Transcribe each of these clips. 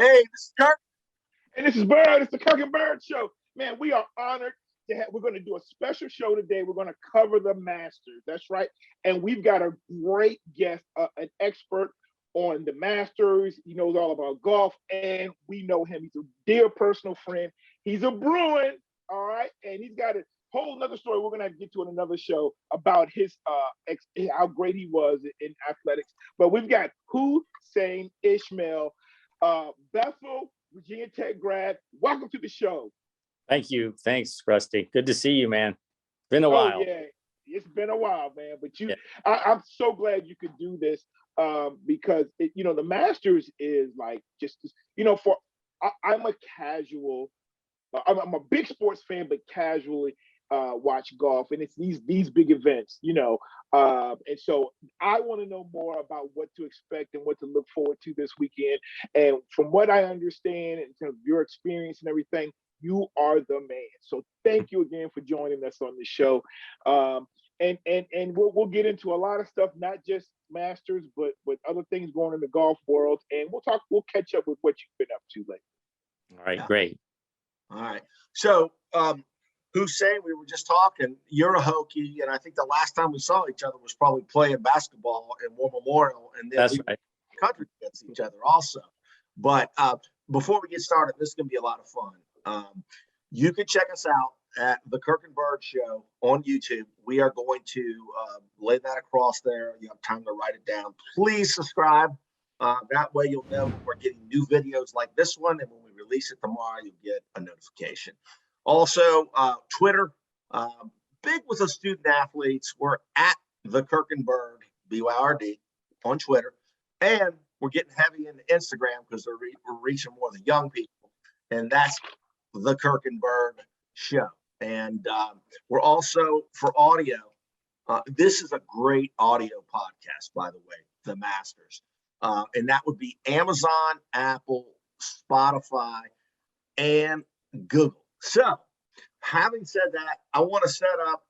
Hey, this is Kirk. And this is Bird. It's the Kirkenberg Show. Man, we are honored to have, we're going to do a special show today. We're going to cover the Masters. That's right. And we've got a great guest, an expert on the Masters. He knows all about golf, and we know him. He's a dear personal friend. He's a Bruin, all right? And he's got a whole nother story we're going to get to in another show about his how great he was in athletics. But we've got Hussein Easmeil, Bethel, Virginia Tech grad. Welcome to the show. Thank you. Thanks, Rusty. Good to see you, man. Been a while. Yeah, it's been a while, man. But I'm so glad you could do this because the Masters is like just I'm a casual. I'm a big sports fan, but casually watch golf, and it's these big events, and so I want to know more about what to expect and what to look forward to this weekend. And from what I understand in terms of your experience and everything, you are the man. So thank you again for joining us on the show. And we'll get into a lot of stuff, not just Masters, but with other things going in the golf world. And we'll catch up with what you've been up to lately. All right, great. All right. So, Hussein, we were just talking, you're a Hokie, and I think the last time we saw each other was probably playing basketball in War Memorial, and then That's right. Country against each other also. But before we get started, this is going to be a lot of fun. You can check us out at the Kirkenberg Show on YouTube. We are going to lay that across there. You have time to write it down. Please subscribe. That way you'll know when we're getting new videos like this one, and when we release it tomorrow, you'll get a notification. Also, Twitter, big with the student athletes. We're at the Kirkenberg, BYRD, on Twitter. And we're getting heavy into Instagram because we're reaching more of the young people. And that's the Kirkenberg Show. And we're also, for audio, this is a great audio podcast, by the way, The Masters. And that would be Amazon, Apple, Spotify, and Google. So, having said that, I want to set up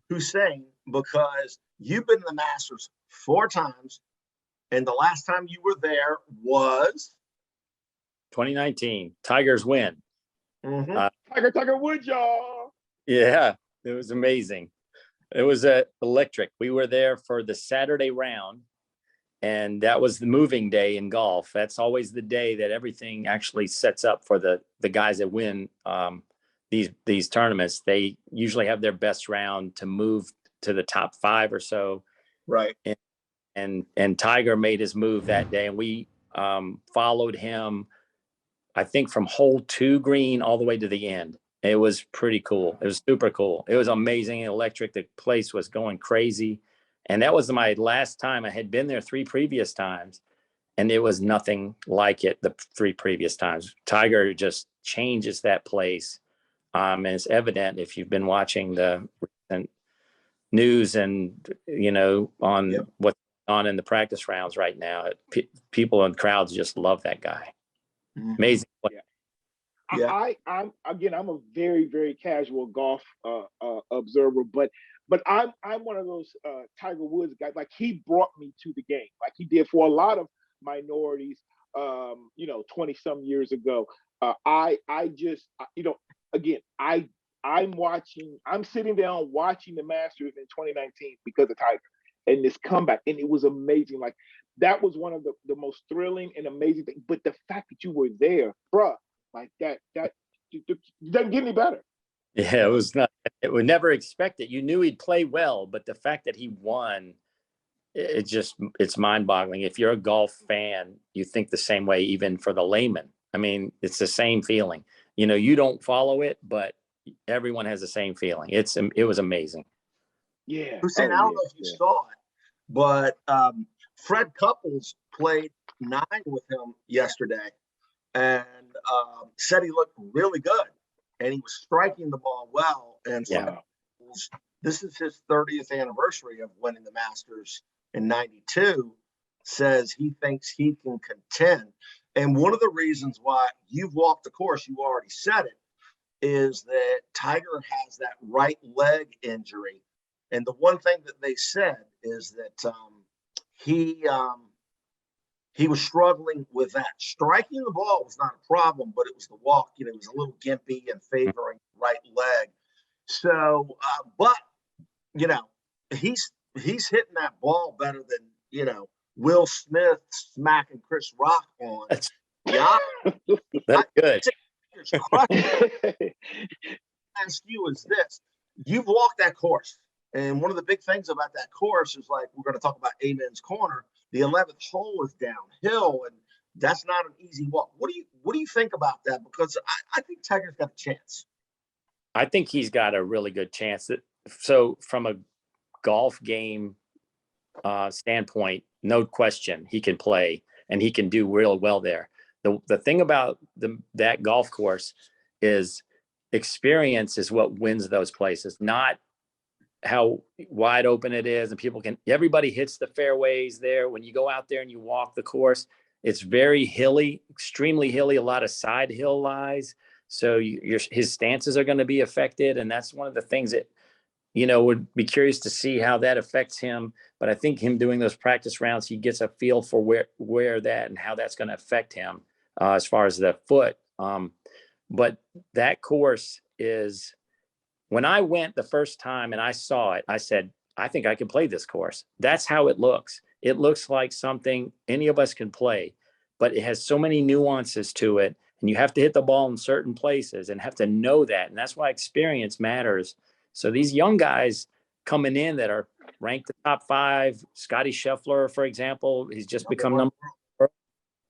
Hussein because you've been to the Masters 4 times, and the last time you were there was 2019. Tigers win. Mm-hmm. Tiger Woods, y'all. Yeah, it was amazing. It was electric. We were there for the Saturday round, and that was the moving day in golf. That's always the day that everything actually sets up for the guys that win these tournaments. They usually have their best round to move to the top 5 or so. Right. And Tiger made his move that day, and we followed him, I think, from hole 2 green all the way to the end. It was pretty cool. It was super cool. It was amazing and electric. The place was going crazy. And that was my last time. I had been there 3 previous times, and it was nothing like it the 3 previous times. Tiger just changes that place. And it's evident if you've been watching the recent news and, on what's on in the practice rounds right now. People in crowds just love that guy. Mm-hmm. Amazing. Yeah. I'm a very, very casual golf observer, but I'm one of those Tiger Woods guys. Like, he brought me to the game, like he did for a lot of minorities, 20 some years ago. I'm sitting down watching the Masters in 2019 because of Tiger and this comeback, and it was amazing. Like, that was one of the most thrilling and amazing things. But the fact that you were there, bruh, like that doesn't get any better. Yeah, it would never expect it. You knew he'd play well, but the fact that he won, it's mind-boggling. If you're a golf fan, you think the same way, even for the layman. I mean, it's the same feeling. You don't follow it, but everyone has the same feeling. It was amazing. Yeah. Hussein, I don't know if you saw it, but Fred Couples played 9 with him yesterday and said he looked really good. And he was striking the ball well. And this is his 30th anniversary of winning the Masters in '92. Says he thinks he can contend. And one of the reasons why you've walked the course, you already said it, is that Tiger has that right leg injury. And the one thing that they said is that he he was struggling with that. Striking the ball was not a problem, but it was the walk. It was a little gimpy and favoring right leg. So, but he's hitting that ball better than Will Smith smacking Chris Rock on. Yeah, that's good. Ask you is this: you've walked that course, and one of the big things about that course is, like, we're going to talk about Amen's Corner. The 11th hole is downhill, and that's not an easy walk. What do you think about that? Because I think Tiger's got a chance. I think he's got a really good chance. So from a golf game standpoint, no question, he can play and he can do real well there. The thing about that golf course is experience is what wins those places, not how wide open it is. And everybody hits the fairways there. When you go out there and you walk the course, it's very hilly, extremely hilly, a lot of side hill lies. So his stances are going to be affected. And that's one of the things that, would be curious to see how that affects him. But I think him doing those practice rounds, he gets a feel for where that and how that's going to affect him as far as the foot. But that course is, when I went the first time and I saw it, I said, I think I can play this course. That's how it looks. It looks like something any of us can play, but it has so many nuances to it. And you have to hit the ball in certain places and have to know that. And that's why experience matters. So these young guys coming in that are ranked the top 5, Scotty Scheffler, for example, he's just become number 4.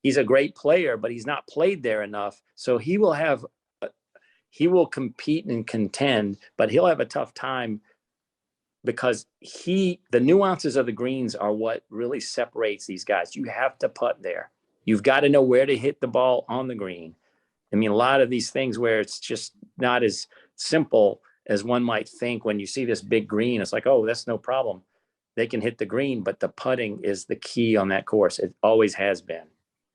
He's a great player, but he's not played there enough. So he will compete and contend, but he'll have a tough time because the nuances of the greens are what really separates these guys. You have to putt there. You've got to know where to hit the ball on the green. I mean, a lot of these things where it's just not as simple as one might think. When you see this big green, it's like, oh, that's no problem. They can hit the green, but the putting is the key on that course. It always has been.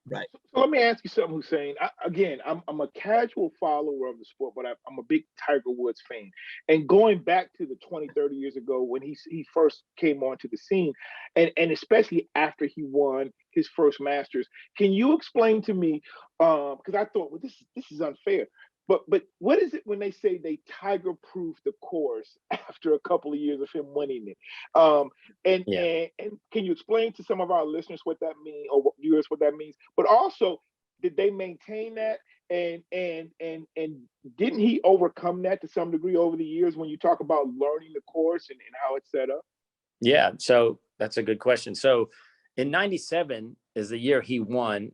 Right. So let me ask you something, Hussein. I'm a casual follower of the sport, but I'm a big Tiger Woods fan. And going back to the 20, 30 years ago when he first came onto the scene, and especially after he won his first Masters, can you explain to me, because I thought, well, this is unfair. But what is it when they say they Tiger-proofed the course after a couple of years of him winning it? And can you explain to some of our listeners what that means, or viewers what that means? But also, did they maintain that? And didn't he overcome that to some degree over the years when you talk about learning the course and how it's set up? Yeah, so that's a good question. So in 97 is the year he won.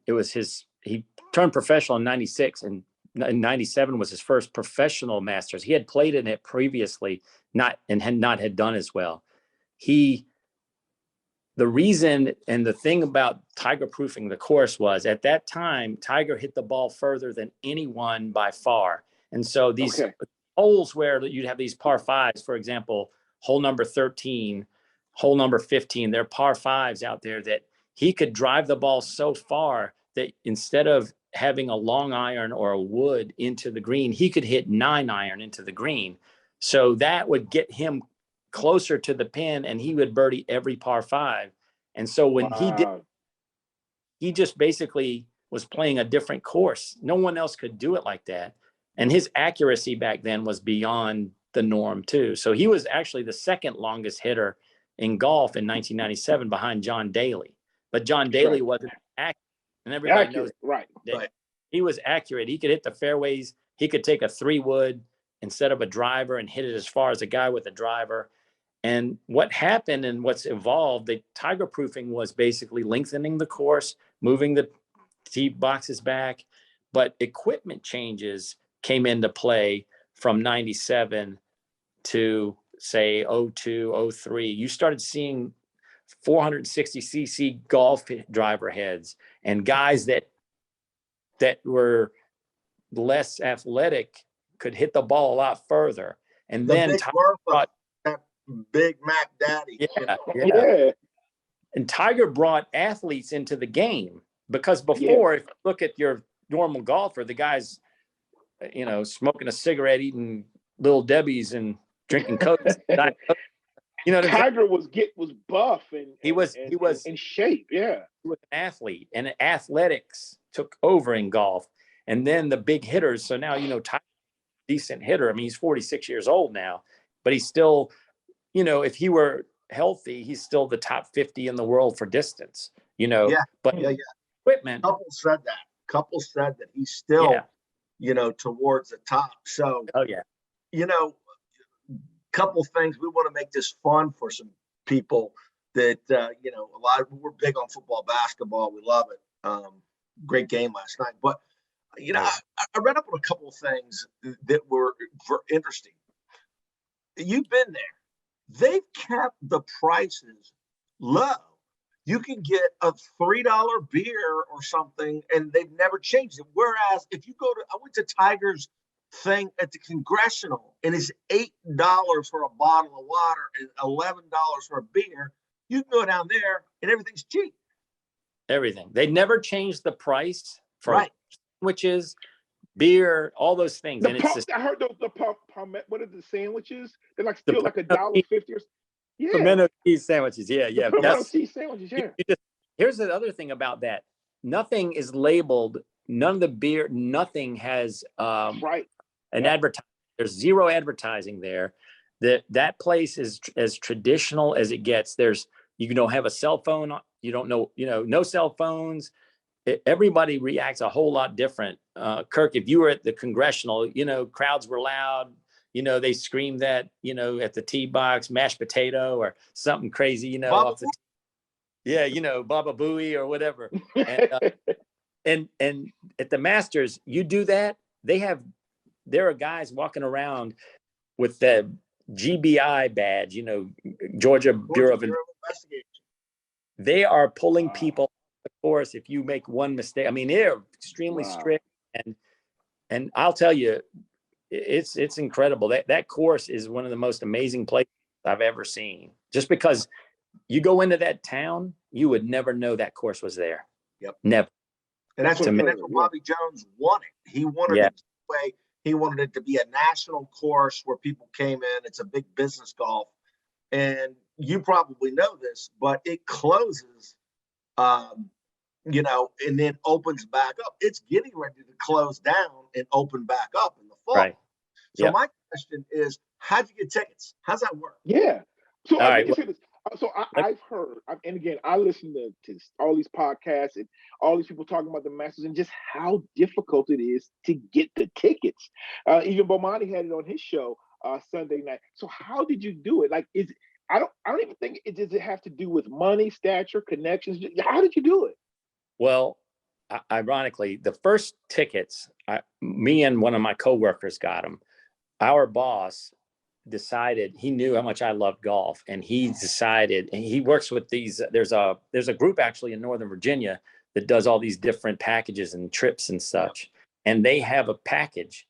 He turned professional in 96, and 97 was his first professional Masters. He had played in it previously, had not done as well. The reason and the thing about Tiger proofing the course was, at that time, Tiger hit the ball further than anyone by far. And so these holes where you'd have these par 5s, for example, hole number 13, hole number 15, they're par 5s out there that he could drive the ball so far that instead of having a long iron or a wood into the green, he could hit 9-iron into the green. So that would get him closer to the pin, and he would birdie every par 5. And so when he just basically was playing a different course. No one else could do it like that. And his accuracy back then was beyond the norm too. So he was actually the second longest hitter in golf in 1997 behind John Daly. But John Daly wasn't accurate. And everybody knows that he was accurate. He could hit the fairways. He could take a 3-wood instead of a driver and hit it as far as a guy with a driver. And what happened and what's evolved, the Tiger proofing was basically lengthening the course, moving the tee boxes back. But equipment changes came into play from 97 to, say, 02, 03. You started seeing 460cc golf driver heads and guys that were less athletic could hit the ball a lot further. And then Tiger brought that Big Mac Daddy. Yeah. And Tiger brought athletes into the game, because before, if you look at your normal golfer, the guy's, smoking a cigarette, eating Little Debbie's and drinking Coke. You know what I'm saying? Tiger was buff and He was in shape. Yeah. He was an athlete, and athletics took over in golf. And then the big hitters. So now, Tiger's a decent hitter. I mean, he's 46 years old now, but he's still, if he were healthy, he's still the top 50 in the world for distance, Yeah. but Yeah. equipment. Couple said that he's still, towards the top. So, Oh yeah. Couple things, we want to make this fun for some people that, we're big on football, basketball. We love it. Great game last night. But, I read up on a couple of things that were interesting. You've been there. They've kept the prices low. You can get a $3 beer or something, and they've never changed it. Whereas if you I went to Tiger's thing at the Congressional, and it's $8 for a bottle of water and $11 for a beer. You can go down there, and everything's cheap. Everything. They never changed the price for sandwiches, beer, all those things. I heard the what are the sandwiches? They're like still like $1.50 or yeah. Pimento cheese sandwiches. Yeah. Pimento cheese sandwiches. Yeah. Here's the other thing about that. Nothing is labeled. None of the beer. Nothing has an advertising. There's zero advertising there. That place is as traditional as it gets. You don't have a cell phone. You don't know. No cell phones. Everybody reacts a whole lot different. Kirk, if you were at the Congressional, crowds were loud. They screamed that, at the tee box, mashed potato or something crazy, off the Baba Booey or whatever. And at the Masters, you do that. There are guys walking around with the GBI badge, Georgia Bureau of Investigation. They are pulling people off the course if you make one mistake. I mean, they're extremely strict, and I'll tell you, it's incredible. That course is one of the most amazing places I've ever seen. Just because you go into that town, you would never know that course was there. Yep. Never. And that's what Bobby Jones wanted. He wanted it to play. He wanted it to be a national course where people came in. It's a big business golf. And you probably know this, but it closes, and then opens back up. It's getting ready to close down and open back up in the fall. Right. So my question is, how'd you get tickets? How's that work? Yeah. So All right. I've heard, and again, I listen to all these podcasts and all these people talking about the Masters and just how difficult it is to get the tickets. Even Bomani had it on his show Sunday night. So how did you do it? Like, I don't even think does it have to do with money, stature, connections? How did you do it? Well, ironically, the first tickets, me and one of my coworkers got them. Our boss decided, he knew how much I love golf, and he decided, and he works with these, there's a group actually in Northern Virginia that does all these different packages and trips and such. And they have a package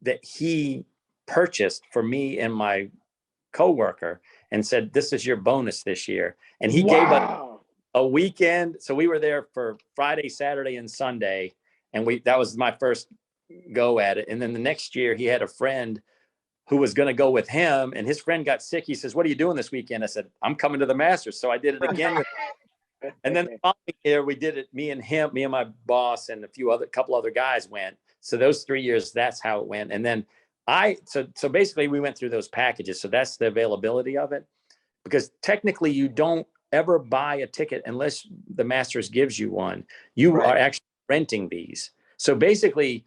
that he purchased for me and my coworker and said, this is your bonus this year. And he gave us a weekend. So we were there for Friday, Saturday, and Sunday. And that was my first go at it. And then the next year he had a friend who was going to go with him, and his friend got sick. He says, what are you doing this weekend? I said, I'm coming to the Masters. So I did it again. And then the following year we did it, me and my boss and a couple other guys went. So those 3 years, that's how it went. And then so basically we went through those packages. So that's the availability of it, because technically you don't ever buy a ticket unless the Masters gives you one. You are actually renting these. So basically,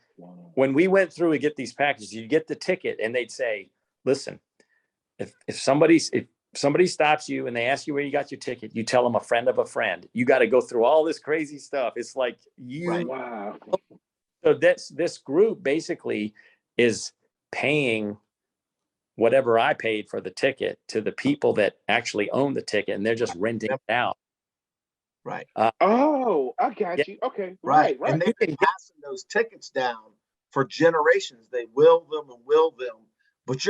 when we went through to get these packages, you get the ticket and they'd say, listen, if somebody stops you and they ask you where you got your ticket, you tell them a friend of a friend. You got to go through all this crazy stuff. It's like So this group basically is paying whatever I paid for the ticket to the people that actually own the ticket, and they're just renting it out. Right. I got you. Okay. Right. And they've been passing those tickets down for generations. They will them, but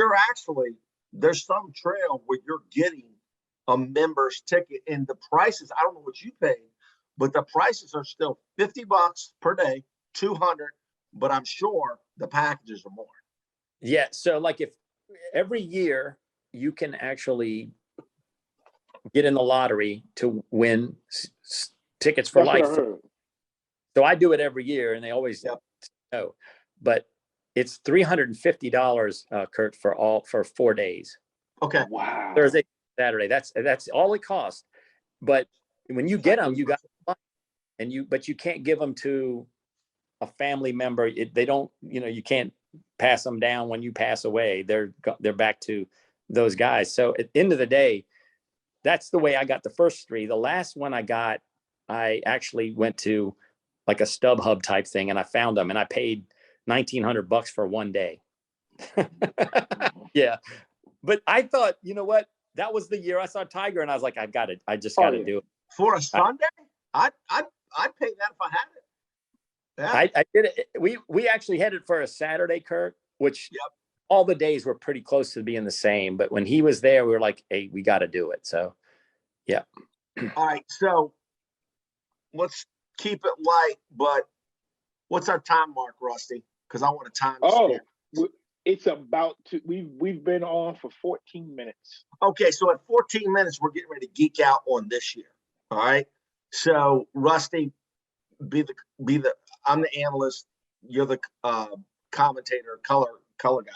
there's some trail where you're getting a member's ticket, and the prices, I don't know what you paid, but the prices are still $50 per day, $200, but I'm sure the packages are more. Yeah. So like if every year you can actually get in the lottery to win tickets for That's what I life. heard. So I do it every year, and they always know. But it's $350, Kurt, for 4 days. Okay. Wow. Thursday, Saturday. That's all it costs. But when you get them, you got but you can't give them to a family member. They don't, you can't pass them down when you pass away. They're back to those guys. So at the end of the day, that's the way I got the first 3. The last one I actually went to like a StubHub type thing, and I found them, and I paid $1,900 for 1 day. Yeah. But I thought, you know what? That was the year I saw Tiger, and I was like, I just got to do it. For a Sunday? I'd pay that if I had it. Yeah. I did it. We actually had it for a Saturday, Kurt, which all the days were pretty close to being the same. But when he was there, we were like, hey, we got to do it. So, yeah. All right. So let's keep it light, but what's our time mark, Rusty? Because I want to time. It's about to. We've been on for 14 minutes. Okay, so at 14 minutes, we're getting ready to geek out on this year. All right. So Rusty, I'm the analyst. You're the commentator, color guy.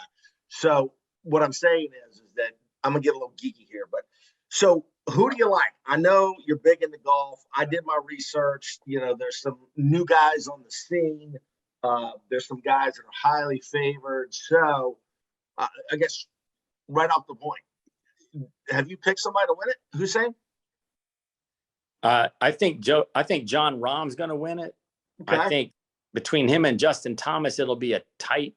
So what I'm saying is that I'm gonna get a little geeky here, but so who do you like? I know you're big into golf. I did my research. There's some new guys on the scene. There's some guys that are highly favored. So I guess right off the point, have you picked somebody to win it? Hussein? I think Jon Rahm's going to win it. Okay. I think between him and Justin Thomas, it'll be a tight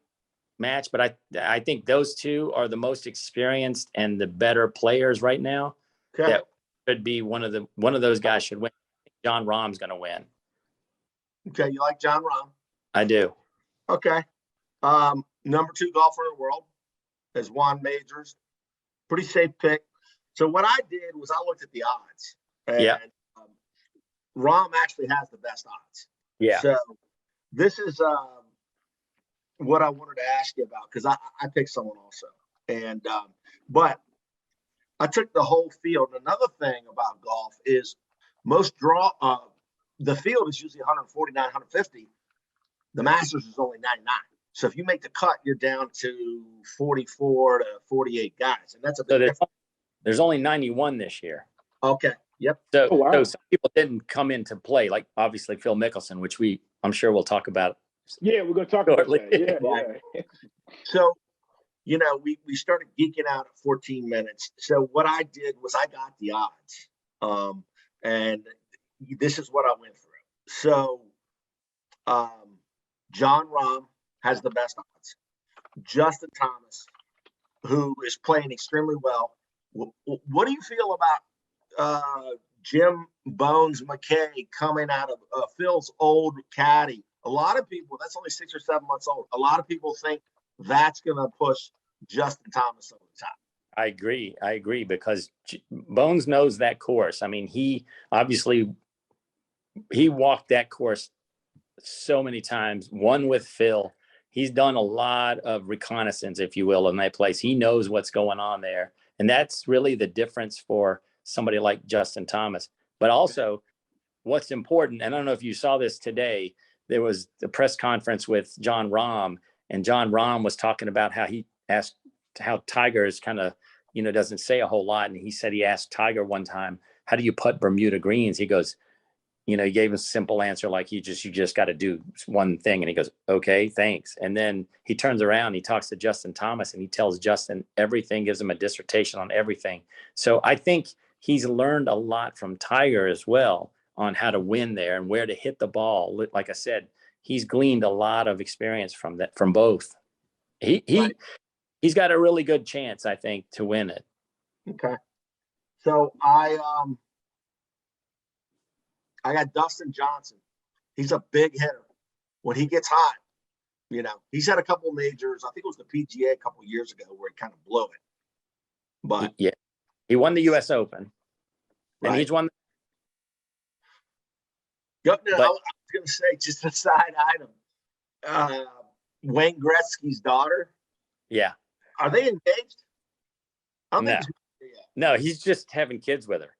match. But I think those two are the most experienced and the better players right now. Okay. That could be one of those guys should win. Jon Rahm's going to win. Okay, you like Jon Rahm? I do. Okay. Number 2 golfer in the world is Juan Majors. Pretty safe pick. So what I did was I looked at the odds. And Rahm actually has the best odds. Yeah. So this is what I wanted to ask you about, because I picked someone also. And but I took the whole field. Another thing about golf is the field is usually 149, 150. The Masters is only 99. So if you make the cut, you're down to 44 to 48 guys. And that's a big difference. There's only 91 this year. Okay. Yep. So some people didn't come into play, like obviously Phil Mickelson, which I'm sure we'll talk about. Yeah, we're going to talk about that. Yeah. So, we started geeking out at 14 minutes. So what I did was I got the odds. And this is what I went through. So Jon Rahm has the best odds. Justin Thomas, who is playing extremely well. What do you feel about Jim Bones McKay coming out of Phil's old caddy? A lot of people, that's only 6 or 7 months old. A lot of people think that's going to push Justin Thomas over the top. I agree because Bones knows that course. I mean, he walked that course so many times, won with Phil. He's done a lot of reconnaissance, if you will, in that place. He knows what's going on there. And that's really the difference for somebody like Justin Thomas. But also what's important, and I don't know if you saw this today, there was the press conference with Jon Rahm, and Jon Rahm was talking about how he asked how Tiger is kind of, doesn't say a whole lot. And he said he asked Tiger one time, how do you putt Bermuda greens? He goes, he gave a simple answer like you just got to do one thing. And he goes, okay, thanks. And then he turns around, he talks to Justin Thomas, and he tells Justin everything, gives him a dissertation on everything. So I think he's learned a lot from Tiger as well on how to win there and where to hit the ball. Like I said, he's gleaned a lot of experience from both. He's got a really good chance, I think, to win it. Okay. So I got Dustin Johnson. He's a big hitter. When he gets hot, he's had a couple majors. I think it was the PGA a couple years ago where he kind of blew it. But yeah, he won the U.S. Open, and he's won. I was going to say, just a side item. Wayne Gretzky's daughter. Yeah. Are they engaged? No, he's just having kids with her.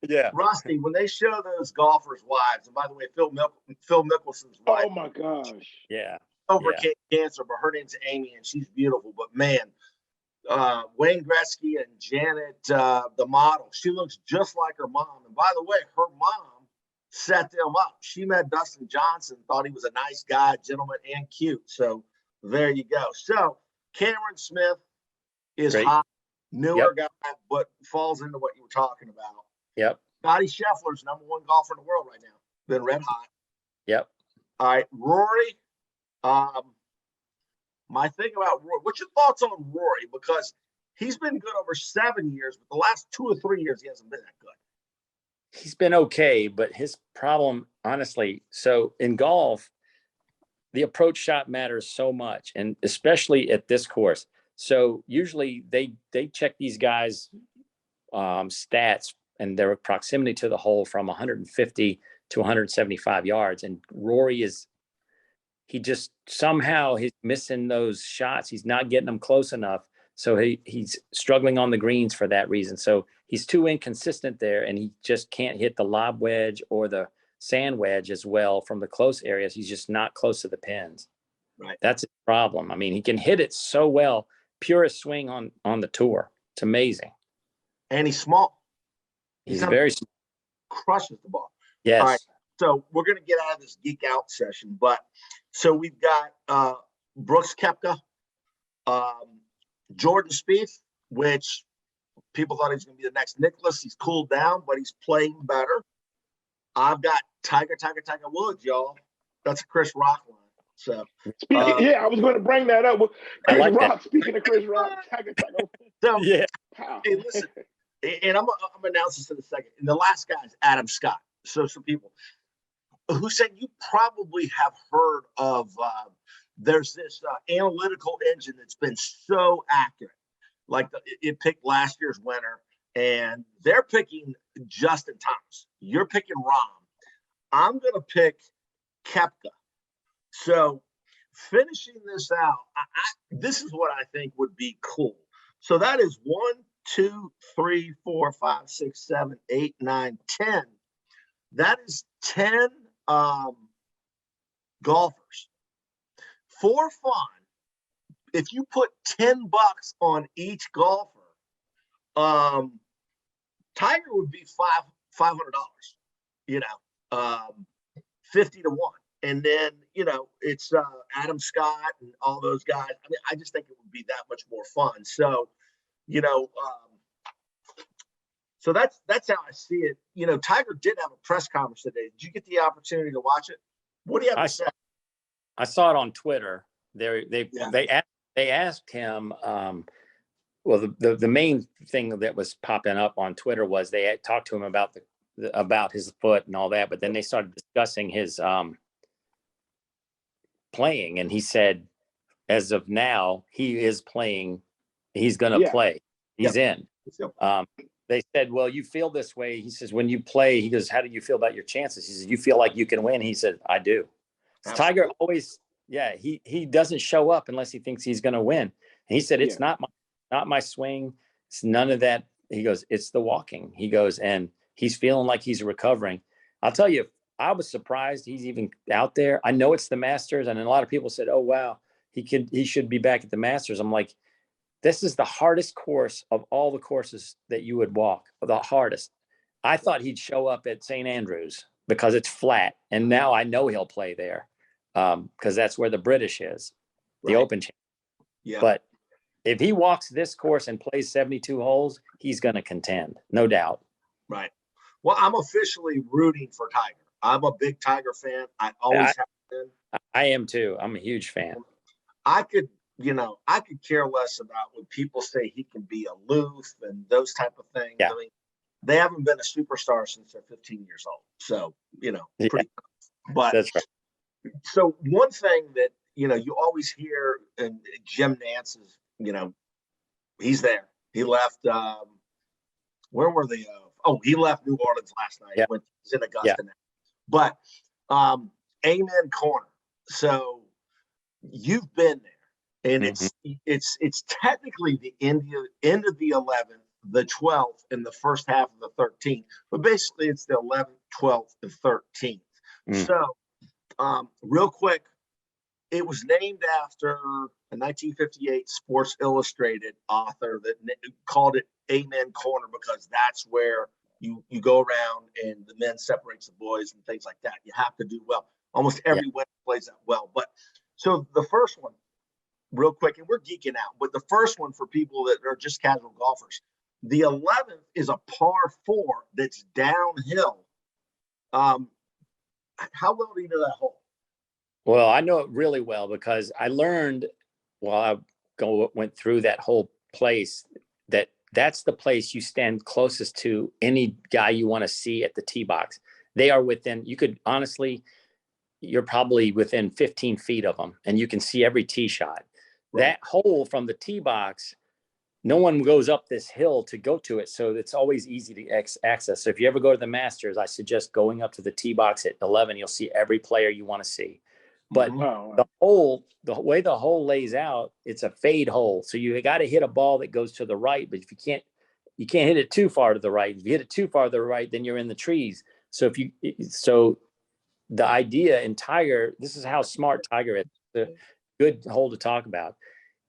Yeah. Rusty, when they show those golfers' wives, and by the way, Phil Mickelson's wife Oh my gosh. Yeah. overcame cancer, but her name's Amy, and she's beautiful. But man, Wayne Gretzky and Janet, the model, she looks just like her mom. And by the way, her mom set them up. She met Dustin Johnson, thought he was a nice guy, gentleman, and cute. So there you go. So Cameron Smith is Great. hot, newer guy, but falls into what you were talking about. Yep. Scotty Scheffler's #1 golfer in the world right now. Been red hot. Yep. All right, Rory. My thing about Rory, what's your thoughts on Rory? Because he's been good over 7 years, but the last 2 or 3 years, he hasn't been that good. He's been okay, but his problem, honestly, so in golf, the approach shot matters so much, and especially at this course. So usually they check these guys' stats and their proximity to the hole from 150 to 175 yards. And Rory he just somehow he's missing those shots. He's not getting them close enough. So he's struggling on the greens for that reason. So he's too inconsistent there, and he just can't hit the lob wedge or the sand wedge as well from the close areas. He's just not close to the pins. Right. That's a problem. I mean, he can hit it so well. Purest swing on the tour. It's amazing. And he's small. He's very small. Crushes the ball. Yes. All right. So we're going to get out of this geek out session, but so we've got Brooks Koepka, Jordan Spieth, which people thought he was going to be the next Nicklaus. He's cooled down, but he's playing better. I've got Tiger Woods, y'all. That's a Chris Rock line. So I was going to bring that up. I like Rock, that. Speaking of Chris Rock, Tiger. So Yeah. hey, listen, and I'm gonna announce this in a second. And the last guy is Adam Scott. So some people who said you probably have heard of. There's this analytical engine that's been so accurate. Like it picked last year's winner, and they're picking Justin Thomas. You're picking Rahm. I'm gonna pick Koepka. So finishing this out, this is what I think would be cool. So that is 1, 2, 3, 4, 5, 6, 7, 8, 9, 10. That is 10 golfers. For fun, if you put $10 on each golfer, Tiger would be $500. 50 to 1. And then, it's Adam Scott and all those guys. I mean, I just think it would be that much more fun. So, so that's how I see it. Tiger did have a press conference today. Did you get the opportunity to watch it? What do you have to say? I saw it on Twitter. They asked him. Well, the main thing that was popping up on Twitter was they had talked to him about his foot and all that, but then they started discussing his playing, and he said, as of now, he is playing. He's going to play. He's in. They said, well, you feel this way. He says, when you play, he goes, how do you feel about your chances? He says, you feel like you can win. He said, I do. Tiger always, he doesn't show up unless he thinks he's going to win. And he said, it's not my swing. It's none of that. He goes, it's the walking. He goes, and he's feeling like he's recovering. I'll tell you, I was surprised he's even out there. I know it's the Masters, and a lot of people said, oh, wow, he should be back at the Masters. I'm like, this is the hardest course of all the courses that you would walk, the hardest. I thought he'd show up at St. Andrews because it's flat, and now I know he'll play there because that's where the British is, the Open Championship. Yeah. But if he walks this course and plays 72 holes, he's going to contend, no doubt. Right. Well, I'm officially rooting for Tiger. I'm a big Tiger fan. I always have been. I am too. I'm a huge fan. I could care less about when people say he can be aloof and those type of things. Yeah. I mean, they haven't been a superstar since they're 15 years old. So, pretty tough. But that's right. So one thing that, you always hear, and Jim Nance is, he's there. He left, where were they? He left New Orleans last night. Yeah. He's in Augusta now. But Amen Corner. So you've been there, and it's technically the end of the 11th, the 12th in the first half of the 13th, but basically it's the 11th, 12th, and 13th. So real quick, it was named after a 1958 Sports Illustrated author that called it Amen Corner, because that's where you go around and the men separates the boys and things like that. You have to do well. Almost every winner plays that well. But so the first one, real quick, and we're geeking out, but the first one for people that are just casual golfers, the 11th is a par 4 that's downhill. How well do you know that hole? Well, I know it really well because I learned while I went through that whole place that's the place you stand closest to any guy you want to see at the tee box. They are within, you're probably within 15 feet of them and you can see every tee shot. Right. That hole from the tee box, no one goes up this hill to go to it. So it's always easy to access. So if you ever go to the Masters, I suggest going up to the tee box at 11. You'll see every player you want to see. But the way the hole lays out, it's a fade hole. So you got to hit a ball that goes to the right. But if you can't hit it too far to the right. If you hit it too far to the right, then you're in the trees. So the idea in Tiger, this is how smart Tiger is. It's a good hole to talk about.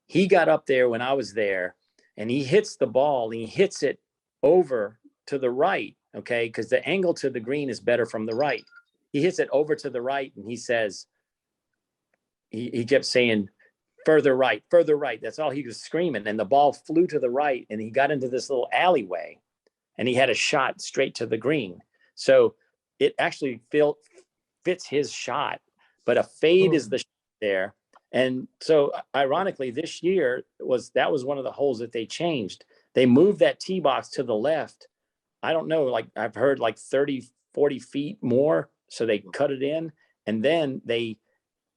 He got up there when I was there, and he hits the ball. And he hits it over to the right, okay, because the angle to the green is better from the right. He hits it over to the right, and he says, he kept saying, further right, further right. That's all he was screaming. And the ball flew to the right, and he got into this little alleyway, and he had a shot straight to the green. So it actually fits his shot, but a fade is the shot there. And so ironically, this year that was one of the holes that they changed. They moved that tee box to the left. I don't know, like I've heard like 30, 40 feet more. So they cut it in, and then they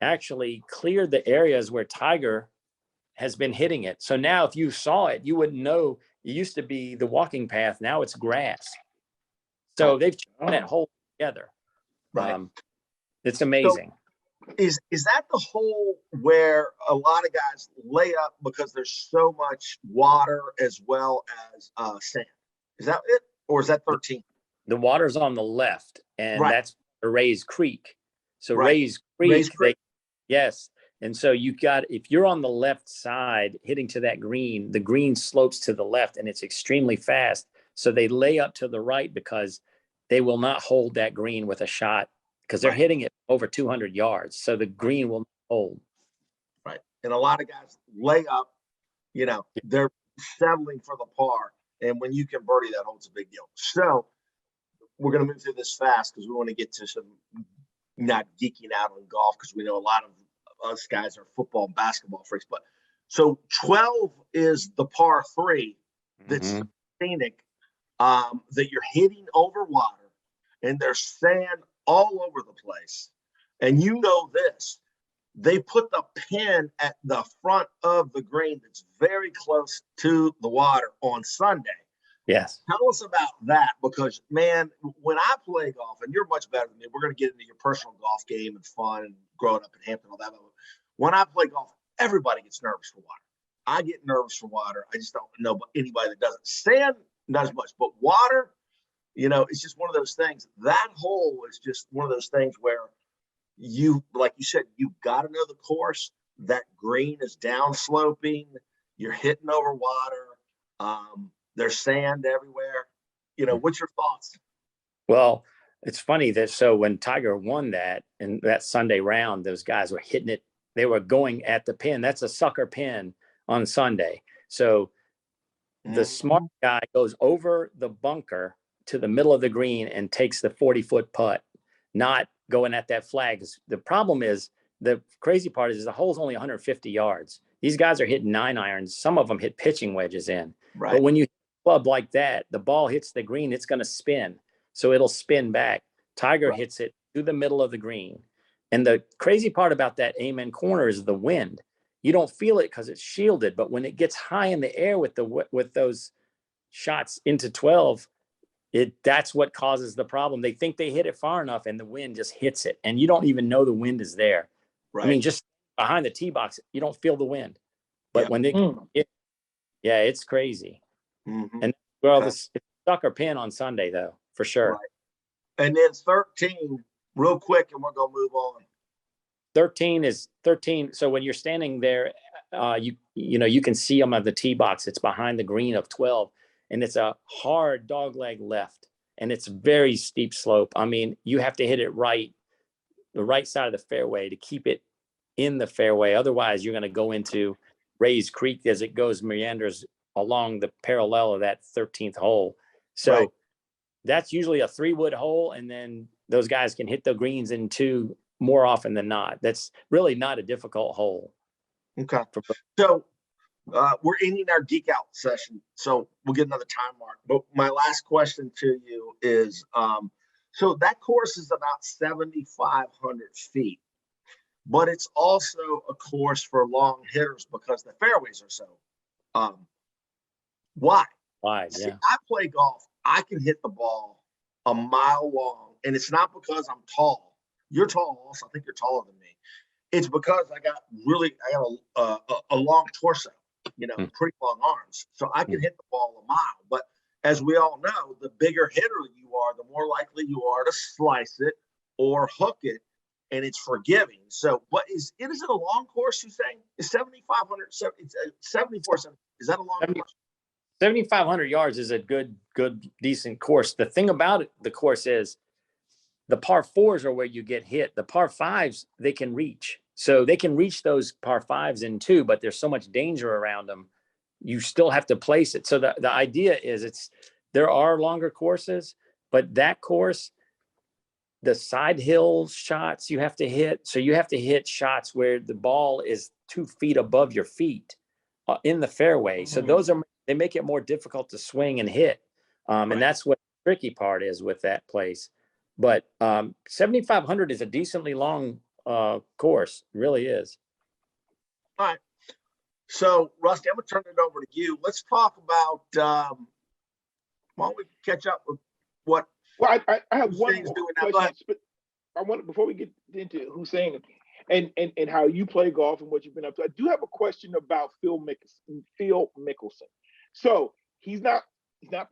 actually cleared the areas where Tiger has been hitting it. So now if you saw it, you wouldn't know. It used to be the walking path. Now it's grass. So they've chosen that hole together. Right. It's amazing. So is that the hole where a lot of guys lay up because there's so much water as well as sand? Is that it? Or is that 13? The water's on the left, and that's Ray's Creek. So Ray's Creek. Yes. And so if you're on the left side hitting to that green, the green slopes to the left and it's extremely fast. So they lay up to the right because they will not hold that green with a shot because they're hitting it over 200 yards. So the green will not hold. Right. And a lot of guys lay up, they're settling for the par. And when you can birdie that hole, it's a big deal. So we're going to move through this fast because we want to get to some not geeking out on golf, because we know a lot of us guys are football and basketball freaks. But so 12 is the par 3 that's scenic, that you're hitting over water, and there's sand all over the place. And this, they put the pin at the front of the green that's very close to the water on Sunday. Yes. Tell us about that, because, man, when I play golf, and you're much better than me, we're going to get into your personal golf game and fun and growing up in Hampton, all that. But when I play golf, everybody gets nervous for water. I get nervous for water. I just don't know anybody that doesn't. Sand, not as much, but water, it's just one of those things. That hole is just one of those things where like you said, you've got to know the course. That green is downsloping. You're hitting over water. There's sand everywhere. What's your thoughts? Well, it's funny so when Tiger won that and that Sunday round, those guys were hitting it. They were going at the pin. That's a sucker pin on Sunday. So the smart guy goes over the bunker to the middle of the green and takes the 40-foot putt, not going at that flag. The problem is, the crazy part is the hole's only 150 yards. These guys are hitting 9-irons. Some of them hit pitching wedges in. Right. But when you club like that, the ball hits the green, it's going to spin. So it'll spin back. Tiger hits it to the middle of the green. And the crazy part about that Amen corner is the wind. You don't feel it because it's shielded, but when it gets high in the air with those shots into 12, that's what causes the problem. They think they hit it far enough and the wind just hits it, and you don't even know the wind is there. Right. I mean, just behind the tee box, you don't feel the wind. But when it's crazy. Mm-hmm. And Well, Okay. this it's sucker pin on Sunday though, for sure. Right. And then 13, real quick, and we're gonna move on. 13 is 13. So when you're standing there, you can see them at the tee box. It's behind the green of 12, and it's a hard dog leg left, and it's very steep slope. I mean, you have to hit it right, the right side of the fairway to keep it in the fairway. Otherwise, you're going to go into Rays Creek as it goes meanders along the parallel of that 13th hole. So Right. that's usually a 3-wood hole, and then those guys can hit the greens in 2 more often than not. That's really not a difficult hole. Okay. So we're ending our geek out session, so we'll get another time mark. But my last question to you is, so that course is about 7,500 feet, but it's also a course for long hitters because the fairways are so wide. Wide, See, yeah. I play golf. I can hit the ball a mile long, and it's not because I'm tall. You're tall also. I think you're taller than me. It's because I got a long torso, pretty long arms. So I can hit the ball a mile. But as we all know, the bigger hitter you are, the more likely you are to slice it or hook it, and it's forgiving. So is it a long course, you saying? It's 7,500, 74. Is that a long course? 7,500 yards is a good, decent course. The thing about it, the course is the par 4s are where you get hit. The par 5s, they can reach. So they can reach those par 5s in 2, but there's so much danger around them. You still have to place it. So the idea is there are longer courses, but that course, the side hill shots you have to hit. So you have to hit shots where the ball is 2 feet above your feet in the fairway. So they make it more difficult to swing and hit. And that's what the tricky part is with that place. But 7,500 is a decently long course. It really is. All right. So, Rusty, I'm going to turn it over to you. Let's talk about, why don't we catch up with what Well, I have one Hussein's more doing now. Go question. ahead. I want, before we get into Hussein and how you play golf and what you've been up to, I do have a question about Phil Mickelson. So he's not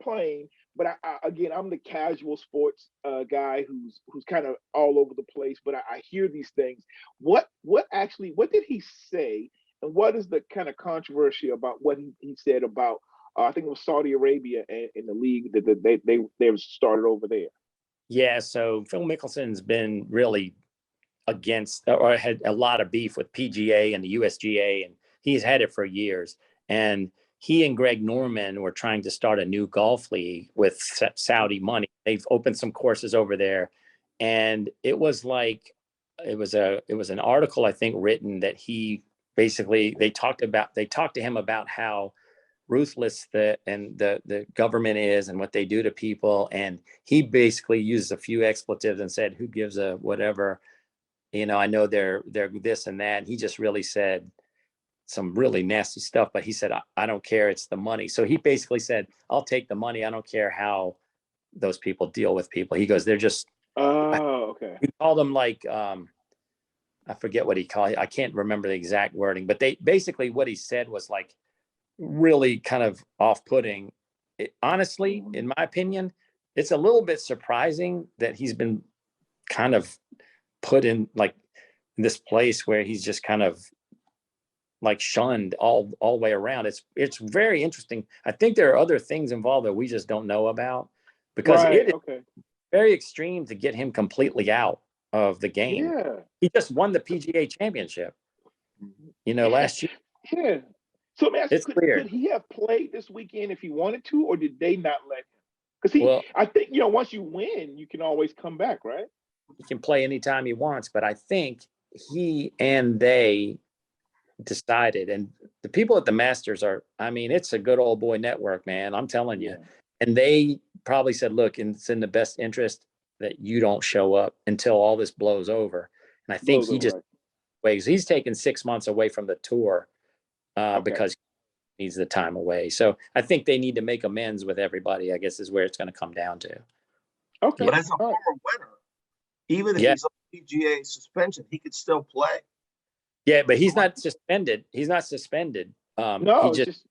playing, but again, I'm the casual sports guy who's kind of all over the place. But I hear these things. What did he say, and what is the kind of controversy about what he said about? I think it was Saudi Arabia and the league that they started over there. Yeah. So Phil Mickelson's been really against or had a lot of beef with PGA and the USGA, and he's had it for years. And he and Greg Norman were trying to start a new golf league with Saudi money. They've opened some courses over there, and it was an article, I think, written that he basically they talked to him about how ruthless the government is and what they do to people, and he basically used a few expletives and said, "Who gives a whatever." I know they're this and that. And he just really said some really nasty stuff, but he said, I don't care. It's the money. So he basically said, I'll take the money. I don't care how those people deal with people. He goes, they're just, okay. He called them like, I forget what he called it. I can't remember the exact wording, but basically what he said was like really kind of off-putting. Honestly, in my opinion, it's a little bit surprising that he's been kind of put in like this place where he's just kind of like shunned all the way around. It's very interesting. I think there are other things involved that we just don't know about, because it is very extreme to get him completely out of the game. Yeah. He just won the PGA championship, last year. Yeah. So let me ask you, Could he have played this weekend if he wanted to, or did they not let him? Because I think, once you win, you can always come back, right? He can play anytime he wants, but I think he and they decided, and the people at the Masters it's a good old boy network, man. I'm telling you. And they probably said, look, it's in the best interest that you don't show up until all this blows over. And I think he just ways. He's taken 6 months away from the tour because he needs the time away. So I think they need to make amends with everybody, I guess, is where it's going to come down to. Okay. But as a former winner, even if he's on PGA suspension, he could still play. Yeah, but he's not suspended. He's not suspended. No, he just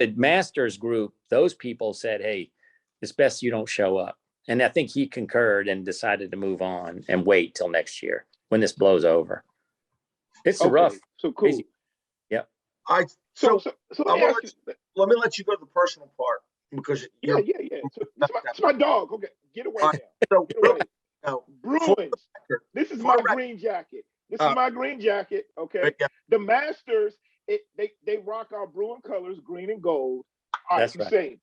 the masters group, those people said, hey, it's best you don't show up. And I think he concurred and decided to move on and wait till next year when this blows over. It's rough. So cool. Crazy. Yep. So let me let you go to the personal part because yeah. So it's my dog. Okay, get away now. So get away. Bruins. This is my green jacket. This is my green jacket. Okay. Yeah. The Masters, they rock our Bruin colors, green and gold. All right, that's right.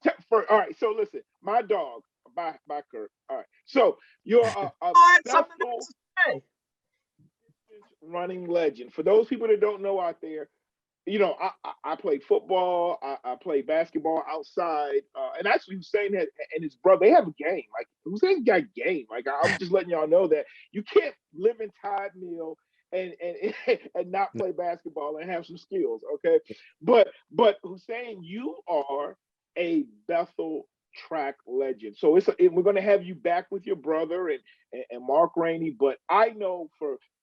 All right. So listen, my dog. Bye, Kurt. All right. So you're a Bethel running legend. For those people that don't know out there, you know, I played football. I played basketball outside. And actually, Hussein and his brother, they have a game. Like, Hussein got game. Like, I'm just letting y'all know that you can't live in Tide Mill and not play basketball and have some skills, okay? But Hussein, you are a Bethel track legend. So we're going to have you back with your brother and Mark Rainey. But I know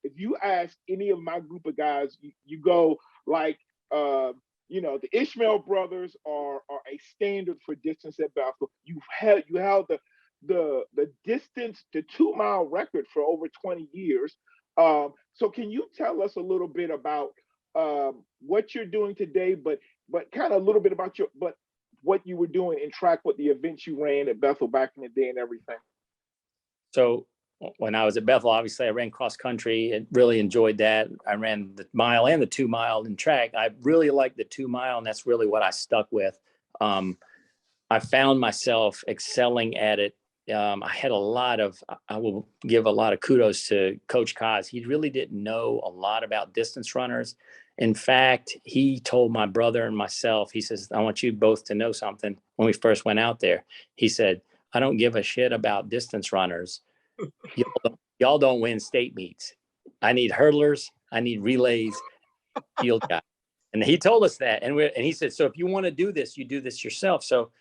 if you ask any of my group of guys, you go like, you know, the Easmeil brothers are a standard for distance at Bethel. You held the distance to 2-mile record for over 20 years. So can you tell us a little bit about what you're doing today, but kind of a little bit about what you were doing in track, what the events you ran at Bethel back in the day and everything? So when I was at Bethel, obviously I ran cross country and really enjoyed that. I ran the mile and the 2-mile in track. I really liked the 2-mile, and that's really what I stuck with. I found myself excelling at it. I will give a lot of kudos to Coach Kaz. He really didn't know a lot about distance runners. In fact, he told my brother and myself, he says, I want you both to know something. When we first went out there, he said, I don't give a shit about distance runners. Y'all don't win state meets. I need hurdlers. I need relays, field guys. And he told us that. And he said, so if you want to do this, you do this yourself. So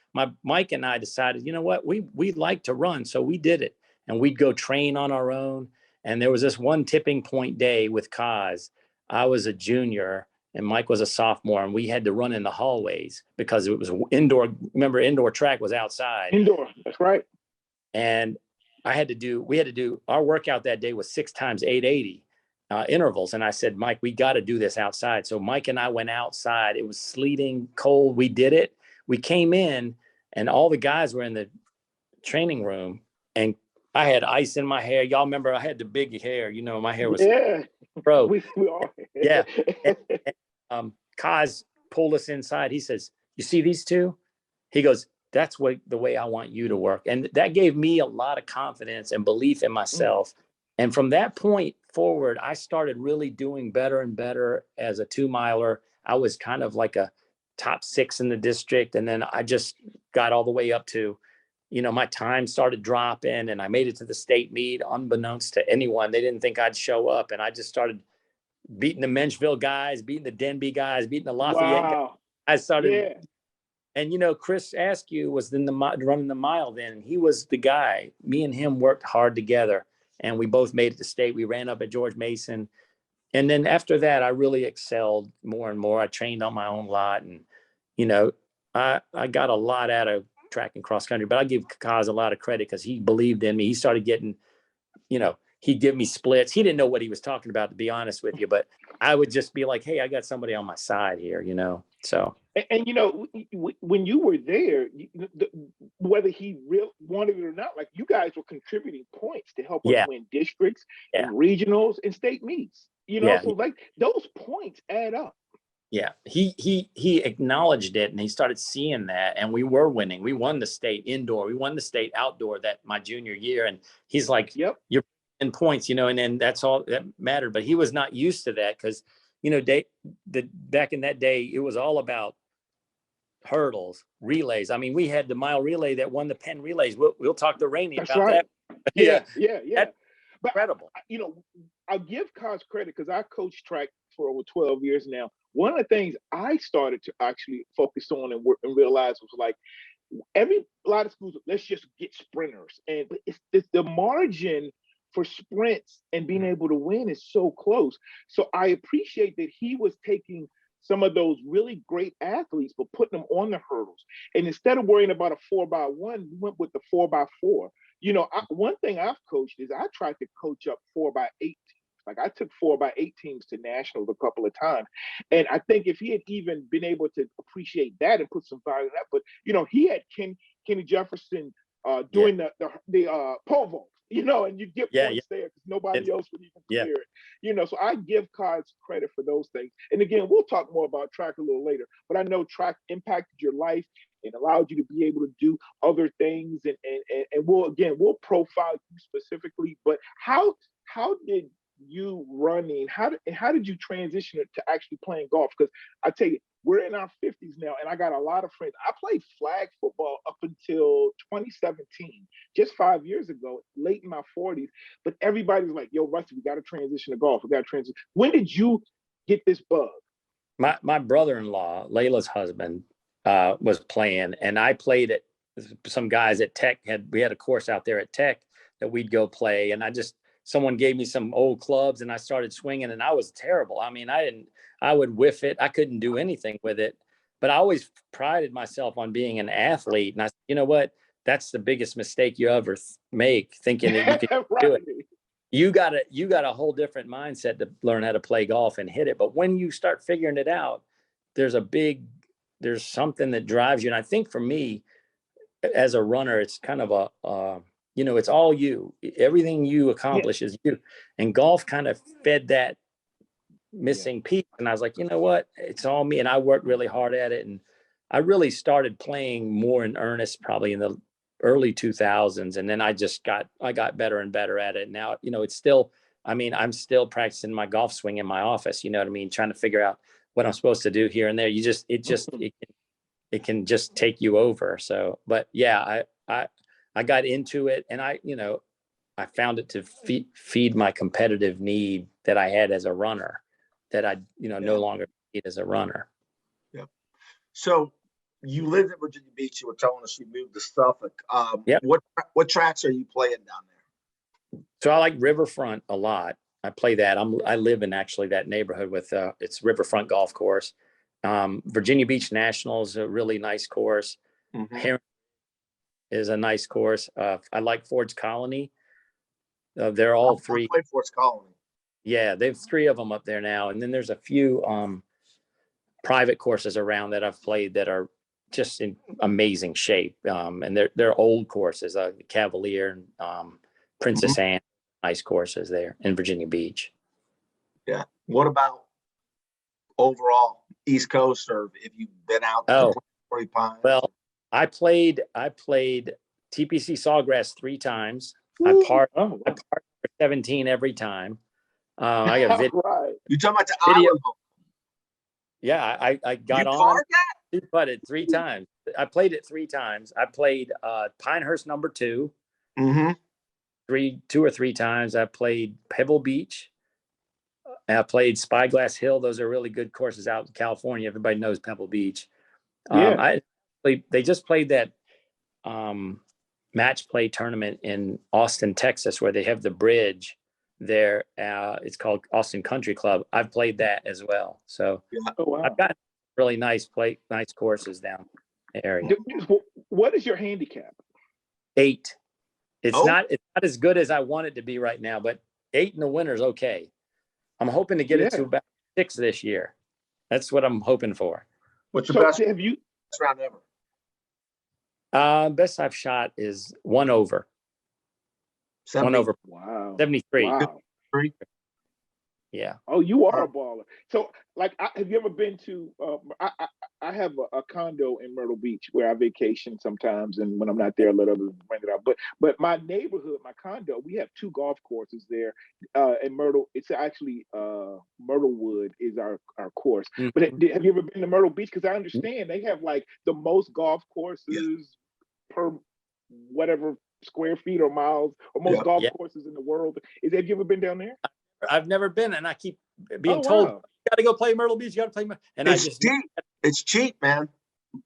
Mike and I decided, you know what, we like to run. So we did it. And we'd go train on our own. And there was this one tipping point day with Kaz. I was a junior and Mike was a sophomore, and we had to run in the hallways because it was indoor. Remember, indoor track was outside. Indoor, that's right. And we had to do our workout that day was 6 times 880 intervals. And I said, Mike, we got to do this outside. So Mike and I went outside. It was sleeting, cold. We did it. We came in and all the guys were in the training room, and I had ice in my hair. Y'all remember I had the big hair, you know, my hair was bro. We are. Yeah. And Kaz pulled us inside. He says, you see these two? He goes, that's the way I want you to work. And that gave me a lot of confidence and belief in myself. And from that point forward, I started really doing better and better as a 2-miler. I was kind of like a top 6 in the district. And then I just got all the way up to, you know, my time started dropping, and I made it to the state meet unbeknownst to anyone. They didn't think I'd show up. And I just started beating the Menchville guys, beating the Denby guys, beating the Lafayette guys. I started, and you know, Chris Askew was running the mile then. He was the guy. Me and him worked hard together, and we both made it to state. We ran up at George Mason. And then after that, I really excelled more and more. I trained on my own lot, and, you know, I got a lot out of track and cross country, but I give Kaz a lot of credit because he believed in me. He started getting, you know, he'd give me splits. He didn't know what he was talking about, to be honest with you, but I would just be like, hey, I got somebody on my side here, you know? So. And you know, when you were there, whether he really wanted it or not, like, you guys were contributing points to help us win districts and regionals and state meets, you know? So like those points add up. Yeah, he acknowledged it, and he started seeing that, and we were winning. We won the state indoor. We won the state outdoor my junior year. And he's like, yep, you're in points, you know, and then that's all that mattered. But he was not used to that because, you know, back in that day, it was all about hurdles, relays. I mean, we had the mile relay that won the Penn relays. We'll talk to Rainey about that. Yeah. But incredible. You know, I'll give Kaz credit because I coached track for over 12 years now. One of the things I started to actually focus on and realize was like, a lot of schools, let's just get sprinters. And it's the margin for sprints and being able to win is so close. So I appreciate that he was taking some of those really great athletes, but putting them on the hurdles. And instead of worrying about a 4x1, we went with the 4x4. One thing I've coached is I tried to coach up 4x8 teams. Like I took 4x8 teams to nationals a couple of times. And I think if he had even been able to appreciate that and put some value in that, but he had Kenny Jefferson doing the pole vault, and you get points there because nobody else would even clear it. So I give cards credit for those things. And again, we'll talk more about track a little later, but I know track impacted your life and allowed you to be able to do other things. And we'll profile you specifically, but how did you running, how did you transition it to actually playing golf? Because I tell you, we're in our 50s now, and I got a lot of friends. I played flag football up until 2017, just 5 years ago, late in my 40s. But everybody's like, yo, Rusty, we got to transition to golf. We got to transition. When did you get this bug? My brother-in-law, Layla's husband, was playing, and I played it. Some guys at Tech we had a course out there at Tech that we'd go play, and someone gave me some old clubs and I started swinging, and I was terrible. I mean, I would whiff it. I couldn't do anything with it, but I always prided myself on being an athlete. And I said, you know what? That's the biggest mistake you ever make, thinking that you can do it. You got a whole different mindset to learn how to play golf and hit it. But when you start figuring it out, there's something that drives you. And I think for me as a runner, it's kind of it's all you. Everything you accomplish is you. And golf kind of fed that missing piece. And I was like, you know what? It's all me. And I worked really hard at it. And I really started playing more in earnest probably in the early 2000s. And then I got better and better at it. Now, it's still, I'm still practicing my golf swing in my office, you know what I mean? Trying to figure out what I'm supposed to do here and there. It can just take you over. So, but yeah, I got into it, and I found it to feed my competitive need that I had as a runner, that I, no longer need as a runner. Yeah. So you lived in Virginia Beach. You were telling us you moved to Suffolk. What tracks are you playing down there? So I like Riverfront a lot. I play that. I live in actually that neighborhood with it's Riverfront Golf Course. Virginia Beach National is a really nice course. Mm-hmm. Is a nice course. I like Ford's Colony. They're all three. I play Ford's Colony. Yeah, they have three of them up there now, and then there's a few private courses around that I've played that are just in amazing shape. And they're old courses, Cavalier and Princess Anne, nice courses there in Virginia Beach. Yeah. What about overall East Coast, or if you've been out to Torrey Pines? Well, I played TPC Sawgrass 3 times. I parred for 17 every time. I got video. Right. You talking about the video? Yeah, I got on. You putted 3 times. I played it 3 times. I played Pinehurst number 2. Mm-hmm. 2 or 3 times. I played Pebble Beach. I played Spyglass Hill. Those are really good courses out in California. Everybody knows Pebble Beach. They just played that match play tournament in Austin, Texas, where they have the bridge there. It's called Austin Country Club. I've played that as well. So I've got really nice courses down the area. What is your handicap? 8. It's not as good as I want it to be right now, but 8 in the winter is okay. I'm hoping to get it to about 6 this year. That's what I'm hoping for. What's your best round ever? Best I've shot is 1 over. 70. 1 over. Wow. 73. Wow. Yeah. Oh, you are a baller. So, have you ever been to? I have a condo in Myrtle Beach where I vacation sometimes, and when I'm not there, I let others rent it out. But my neighborhood, my condo, we have 2 golf courses there in Myrtle. It's actually Myrtlewood is our course. Mm-hmm. But have you ever been to Myrtle Beach? Because I understand they have the most golf courses per whatever square feet or miles, or most golf courses in the world. Have you ever been down there? I've never been, and I keep being told, you got to go play Myrtle Beach. You got to play. And it's cheap. It's cheap, man.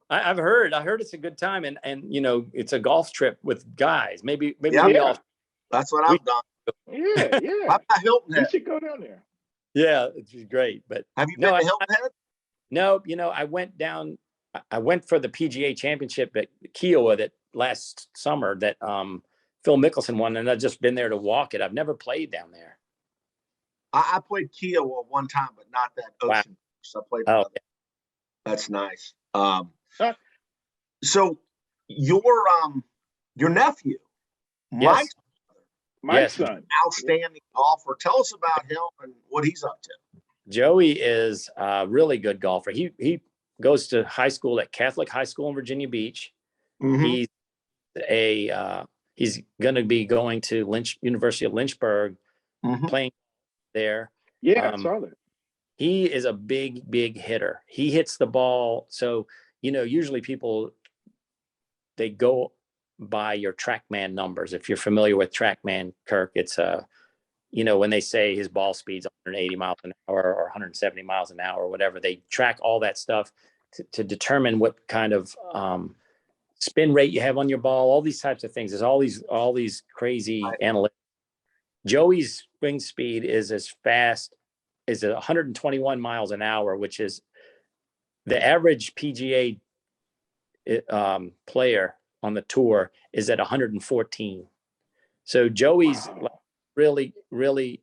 I've heard it's a good time, and it's a golf trip with guys. Maybe we all. That's what I've done. Yeah. How about Hilton Head? You should go down there. Yeah, it's great. But have you been to Hilton Head? No, I went down. I went for the PGA Championship at Kiowa that last summer that Phil Mickelson won, and I've just been there to walk it. I've never played down there. I played Kiowa one time, but not that Wow. ocean. So I played Oh, another. That's nice. Huh? So your nephew, yes. Mike's Yes. son. outstanding golfer. Tell us about him and what he's up to. Joey is a really good golfer. He goes to high school at Catholic High School in Virginia Beach. Mhm. He's going to be going to University of Lynchburg, Mhm. playing there. Yeah, I saw that. He is a big hitter. He hits the ball. So, usually people, they go by your TrackMan numbers. If you're familiar with TrackMan, Kirk, it's when they say his ball speed's 180 miles an hour or 170 miles an hour or whatever, they track all that stuff to determine what kind of spin rate you have on your ball, all these types of things. There's all these crazy analytics. Joey's swing speed is as fast as 121 miles an hour, which is the average PGA player on the tour is at 114. So Joey's really,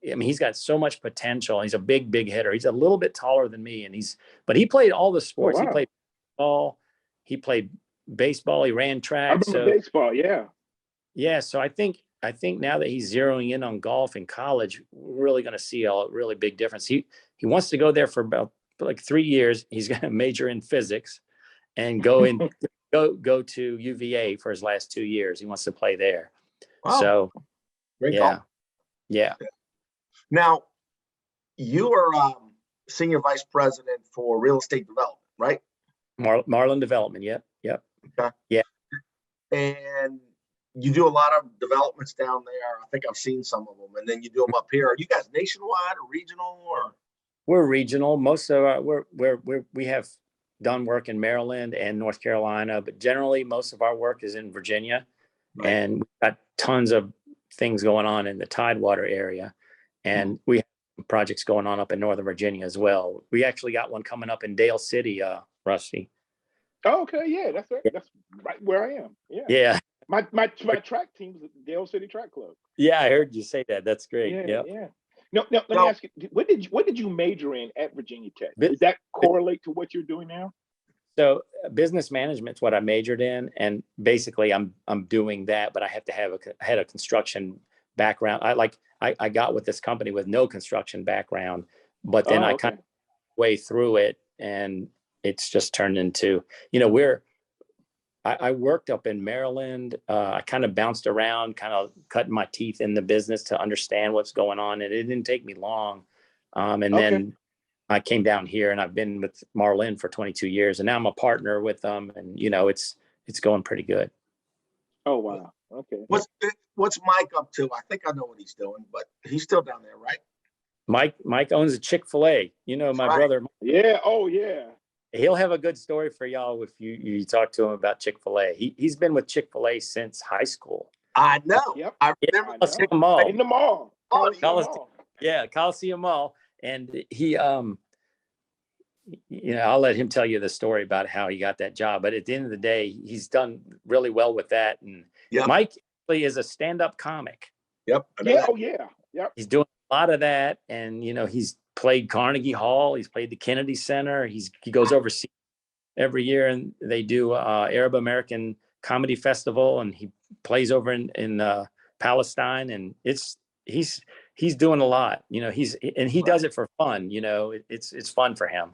he's got so much potential. He's a big hitter. He's a little bit taller than me, but he played all the sports. He played ball, he played baseball, he ran track. I remember baseball, yeah. Yeah, so I think now that he's zeroing in on golf in college, we're really going to see a really big difference. He wants to go there for about like 3 years. He's going to major in physics and go to UVA for his last 2 years. He wants to play there. Wow. So, great yeah. call. Yeah. Now, you are senior vice president for real estate development, right? Marlin Development. Yep. Okay. Yeah. And you do a lot of developments down there. I think I've seen some of them, and then you do them up here. Are you guys nationwide or regional? Or we're regional. Most of our we have done work in Maryland and North Carolina, but generally most of our work is in Virginia, right. And we've got tons of things going on in the Tidewater area, and we have projects going on up in Northern Virginia as well. We actually got one coming up in Dale City, Rusty. Oh, okay, yeah, that's right. That's right where I am. Yeah. Yeah. My track team's at the Dale City Track Club. Yeah, I heard you say that. That's great. Yeah, yeah. No, let me ask you, what did you major in at Virginia Tech? Does that correlate to what you're doing now? So business management is what I majored in, and basically I'm doing that, but I have to have had a construction background. I got with this company with no construction background, but then I kind of way through it, and it's just turned into, I worked up in Maryland. I kind of bounced around, kind of cutting my teeth in the business to understand what's going on. And it didn't take me long. Then I came down here, and I've been with Marlin for 22 years, and now I'm a partner with them, and it's going pretty good. Oh, wow. Okay. What's Mike up to? I think I know what he's doing, but he's still down there, right? Mike owns a Chick-fil-A. My brother. Yeah. Oh, yeah. He'll have a good story for y'all if you talk to him about Chick-fil-A. He's been with Chick-fil-A since high school. I know. Yep. I remember Coliseum Mall. In the mall. Coliseum Mall. And he I'll let him tell you the story about how he got that job. But at the end of the day, he's done really well with that. And Mike is a stand-up comic. Yep. Yeah. Oh, yeah. Yep. He's doing a lot of that. And, he's played Carnegie Hall. He's played the Kennedy Center. He goes overseas every year, and they do Arab American Comedy Festival, and he plays over in Palestine, and he's doing a lot. He does it for fun. It's fun for him.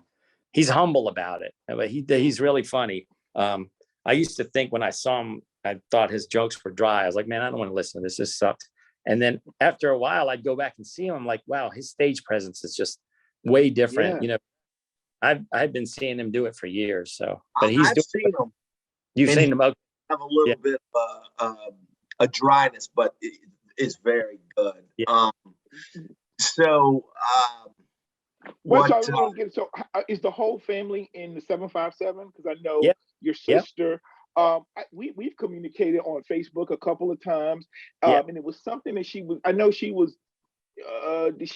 He's humble about it, but he's really funny. I used to think when I saw him, I thought his jokes were dry. I was like, man, I don't want to listen to this. This sucks. And then after a while, I'd go back and see him. I'm like, wow, his stage presence is just way different. Yeah. I've been seeing him do it for years. So, but I've seen him. You've seen him have a little bit of a dryness, but it's very good. Yeah. So is the whole family in the 757? Because I know your sister. We've communicated on Facebook a couple of times, and it was something that she was. I know she was.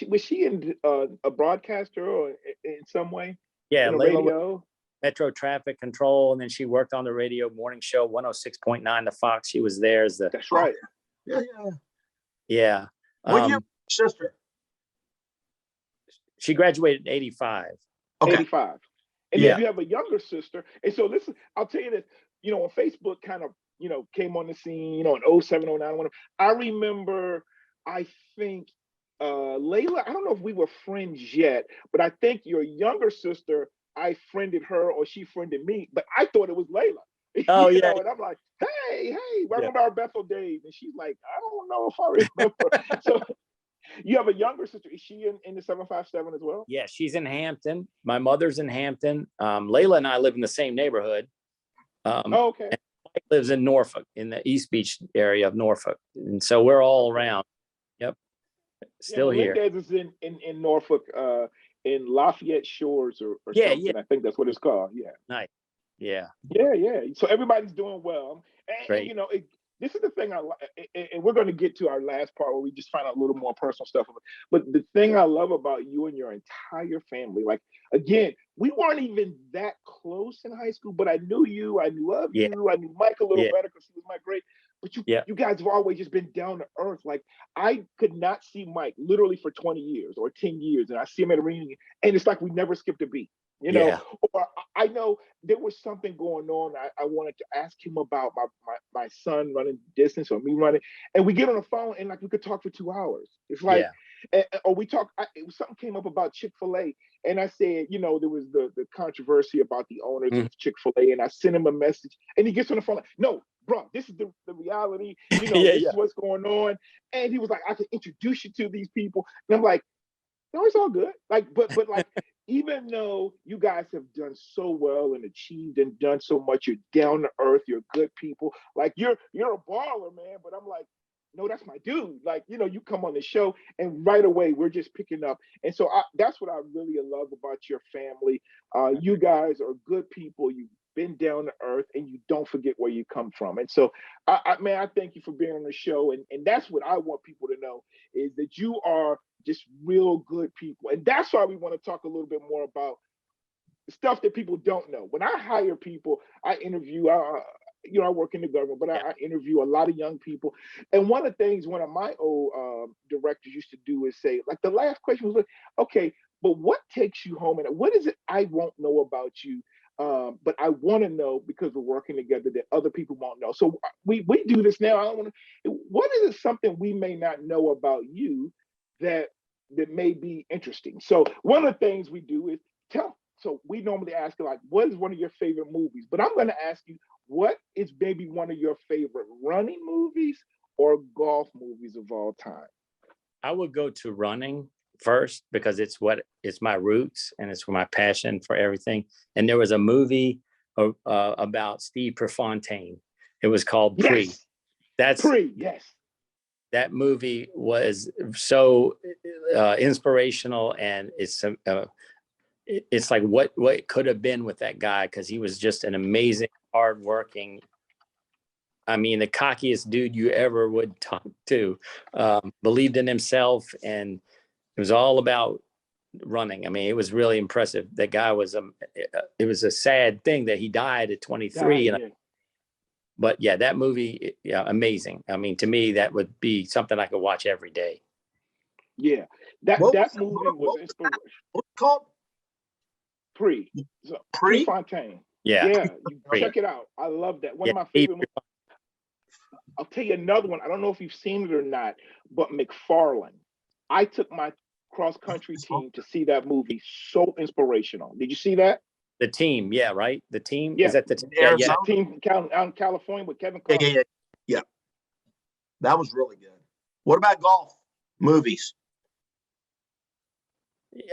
Was she in a broadcaster or in some way? Yeah, in the Layla was radio. Metro Traffic Control, and then she worked on the radio morning show 106.9 The Fox. She was there as the That's right. Yeah. yeah. What year, sister? She graduated in 85. Okay. 85. And Yeah. then you have a younger sister. And so listen, I'll tell you this, when Facebook kind of, came on the scene, in 07, 09, whatever, I remember, I think Layla, I don't know if we were friends yet, but I think your younger sister, I friended her or she friended me, but I thought it was Layla. Oh, yeah. And I'm like, hey, I remember our Bethel days. And she's like, I don't know if I remember. So you have a younger sister. Is she in the 757 as well? Yeah, she's in Hampton. My mother's in Hampton. Layla and I live in the same neighborhood. Okay. Mike lives in Norfolk, in the East Beach area of Norfolk. And so we're all around. Yep. Still here. Lindez is in Norfolk, in Lafayette Shores or something. Yeah. I think that's what it's called. Yeah. Nice. Yeah. Yeah. So everybody's doing well. And this is the thing I like, and we're going to get to our last part where we just find out a little more personal stuff. But the thing I love about you and your entire family, like, again, we weren't even that close in high school, but I knew you, I knew of you, I knew Mike a little better because he was my great. But you guys have always just been down to earth. Like, I could not see Mike literally for 20 years or 10 years, and I see him at a reunion, and it's like we never skipped a beat. Or I know there was something going on. I wanted to ask him about my son running distance or me running, and we get on the phone and like we could talk for 2 hours. It's like, or we talk. Something came up about Chick-fil-A, and I said, there was the controversy about the owners of Chick-fil-A, and I sent him a message, and he gets on the phone like, no, bro, this is the reality. This is what's going on, and he was like, I can introduce you to these people, and I'm like, no, it's all good. Like, but like. Even though you guys have done so well and achieved and done so much, you're down to earth, you're good people. Like you're a baller, man. But I'm like, no, that's my dude. Like, you come on the show and right away we're just picking up. And so that's what I really love about your family. You guys are good people. You've been down to earth and you don't forget where you come from. And so, I thank you for being on the show. And that's what I want people to know is that you are just real good people. And that's why we want to talk a little bit more about the stuff that people don't know. When I hire people, I interview, I work in the government, but I interview a lot of young people. And one of the things one of my old directors used to do is say, like, the last question was like, okay, but what takes you home? And what is it I won't know about you? But I want to know because we're working together that other people won't know. So we do this now. I don't want to. What is it something we may not know about you that may be interesting? So one of the things we do is tell. So we normally ask like, what is one of your favorite movies? But I'm going to ask you, what is maybe one of your favorite running movies or golf movies of all time? I would go to running first because it's my roots and it's my passion for everything. And there was a movie about Steve Prefontaine. It was called Pre. That's Pre. Yes. That movie was so inspirational, and it's like what could have been with that guy, because he was just an amazing, hardworking. I mean, the cockiest dude you ever would talk to. Believed in himself, and it was all about running. I mean, it was really impressive. That guy was it was a sad thing that he died at 23. But yeah, that movie, amazing. I mean, to me, that would be something I could watch every day. Yeah, that movie was inspirational. What's it called? Prefontaine. Yeah, check it out. I love that. One of my favorite movies. I'll tell you another one. I don't know if you've seen it or not, but McFarland. I took my cross-country team to see that movie. So inspirational. Did you see that? The Team, right? The Team? Yeah. Is that the team? Yeah. Team out in California with Kevin Costner. Yeah. That was really good. What about golf movies?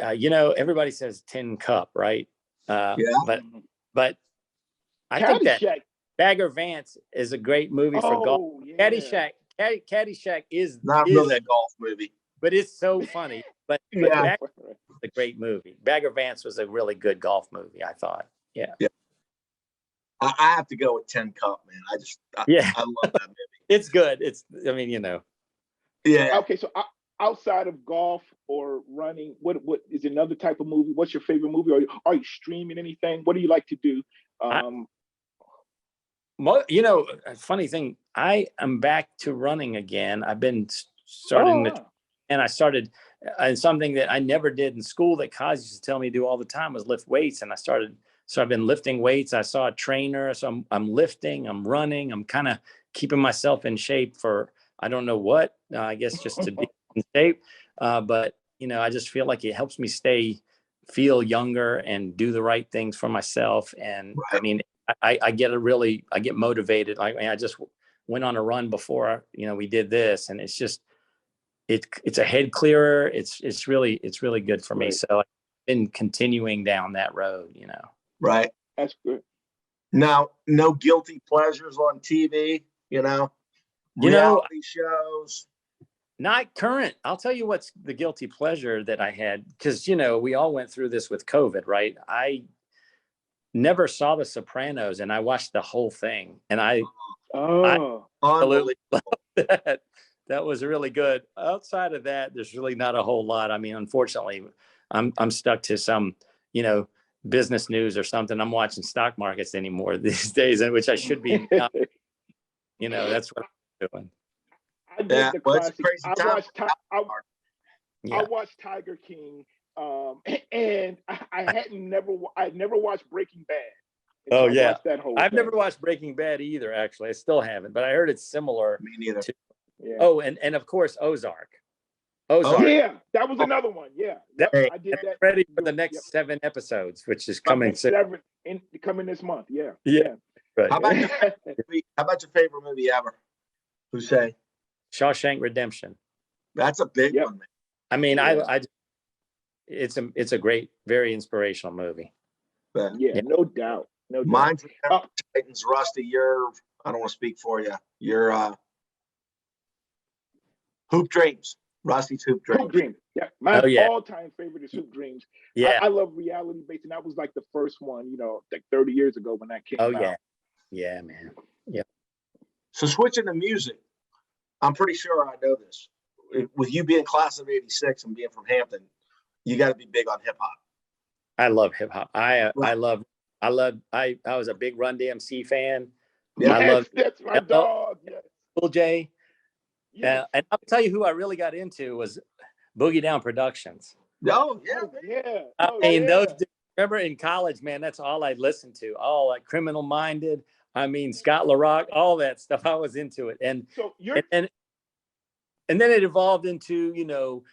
Everybody says Tin Cup, right? But I think that Bagger Vance is a great movie for golf. Yeah. Caddyshack is not really a golf movie, but it's so funny. But Bagger Vance is a great movie. Bagger Vance was a really good golf movie, I thought. Yeah. I have to go with Tin Cup, man. I love that movie. It's good. Yeah. Okay, so outside of golf or running, what is another type of movie? What's your favorite movie? Are you streaming anything? What do you like to do? A funny thing, I am back to running again. I've been starting and I started something that I never did in school that college used to tell me to do all the time was lift weights. And so I've been lifting weights. I saw a trainer. So I'm lifting, I'm running, I'm kind of keeping myself in shape for, I don't know what, I guess just to be in shape. But, I just feel like it helps me feel younger and do the right things for myself. And Right. I mean, I get motivated. I just went on a run before, we did this, and it's just, it's a head clearer. It's really good for me. Right. So I've been continuing down that road, Right. That's good. Now, no guilty pleasures on TV, reality shows. Not current. I'll tell you what's the guilty pleasure that I had, because, we all went through this with COVID, right? I never saw The Sopranos, and I watched the whole thing, and I Unbelievable. that was really good. Outside of that, there's really not a whole lot. I mean, unfortunately, I'm stuck to some, business news or something. I'm watching stock markets anymore these days, in which I should be. That's what I'm doing. I did the classic. I watched Tiger King, and I'd never watched Breaking Bad. Oh, so yeah. I've never watched Breaking Bad either, actually. I still haven't, but I heard it's similar. Me neither. Yeah. Oh, and of course, Ozark. Yeah, that was another one. Yeah. I did that. Ready for the next 7 episodes, which is coming soon. Coming this month. Yeah. Yeah. Right. How about your favorite movie ever? Hussein? Shawshank Redemption. That's a big one, man. I mean, it's a great, very inspirational movie. Yeah, no doubt. Mine's Titans. Rusty, I don't want to speak for you. You're Hoop Dreams. Rusty's Hoop Dreams. Hoop Dreams. Yeah, my all-time favorite is Hoop Dreams. Yeah, I love reality based, and that was like the first one, like 30 years ago when that came out. Oh yeah, yeah, man. Yeah. So switching to music, I'm pretty sure I know this. With you being class of '86 and being from Hampton, you got to be big on hip hop. I love hip hop. I was a big Run DMC fan. Yeah, that's my dog. Yes. Cool J. Yes. And I'll tell you who I really got into was Boogie Down Productions. Oh yeah. Those. Remember in college, man, that's all I listened to. All like Criminal Minded. I mean, Scott LaRock, all that stuff. I was into it, and so and then it evolved into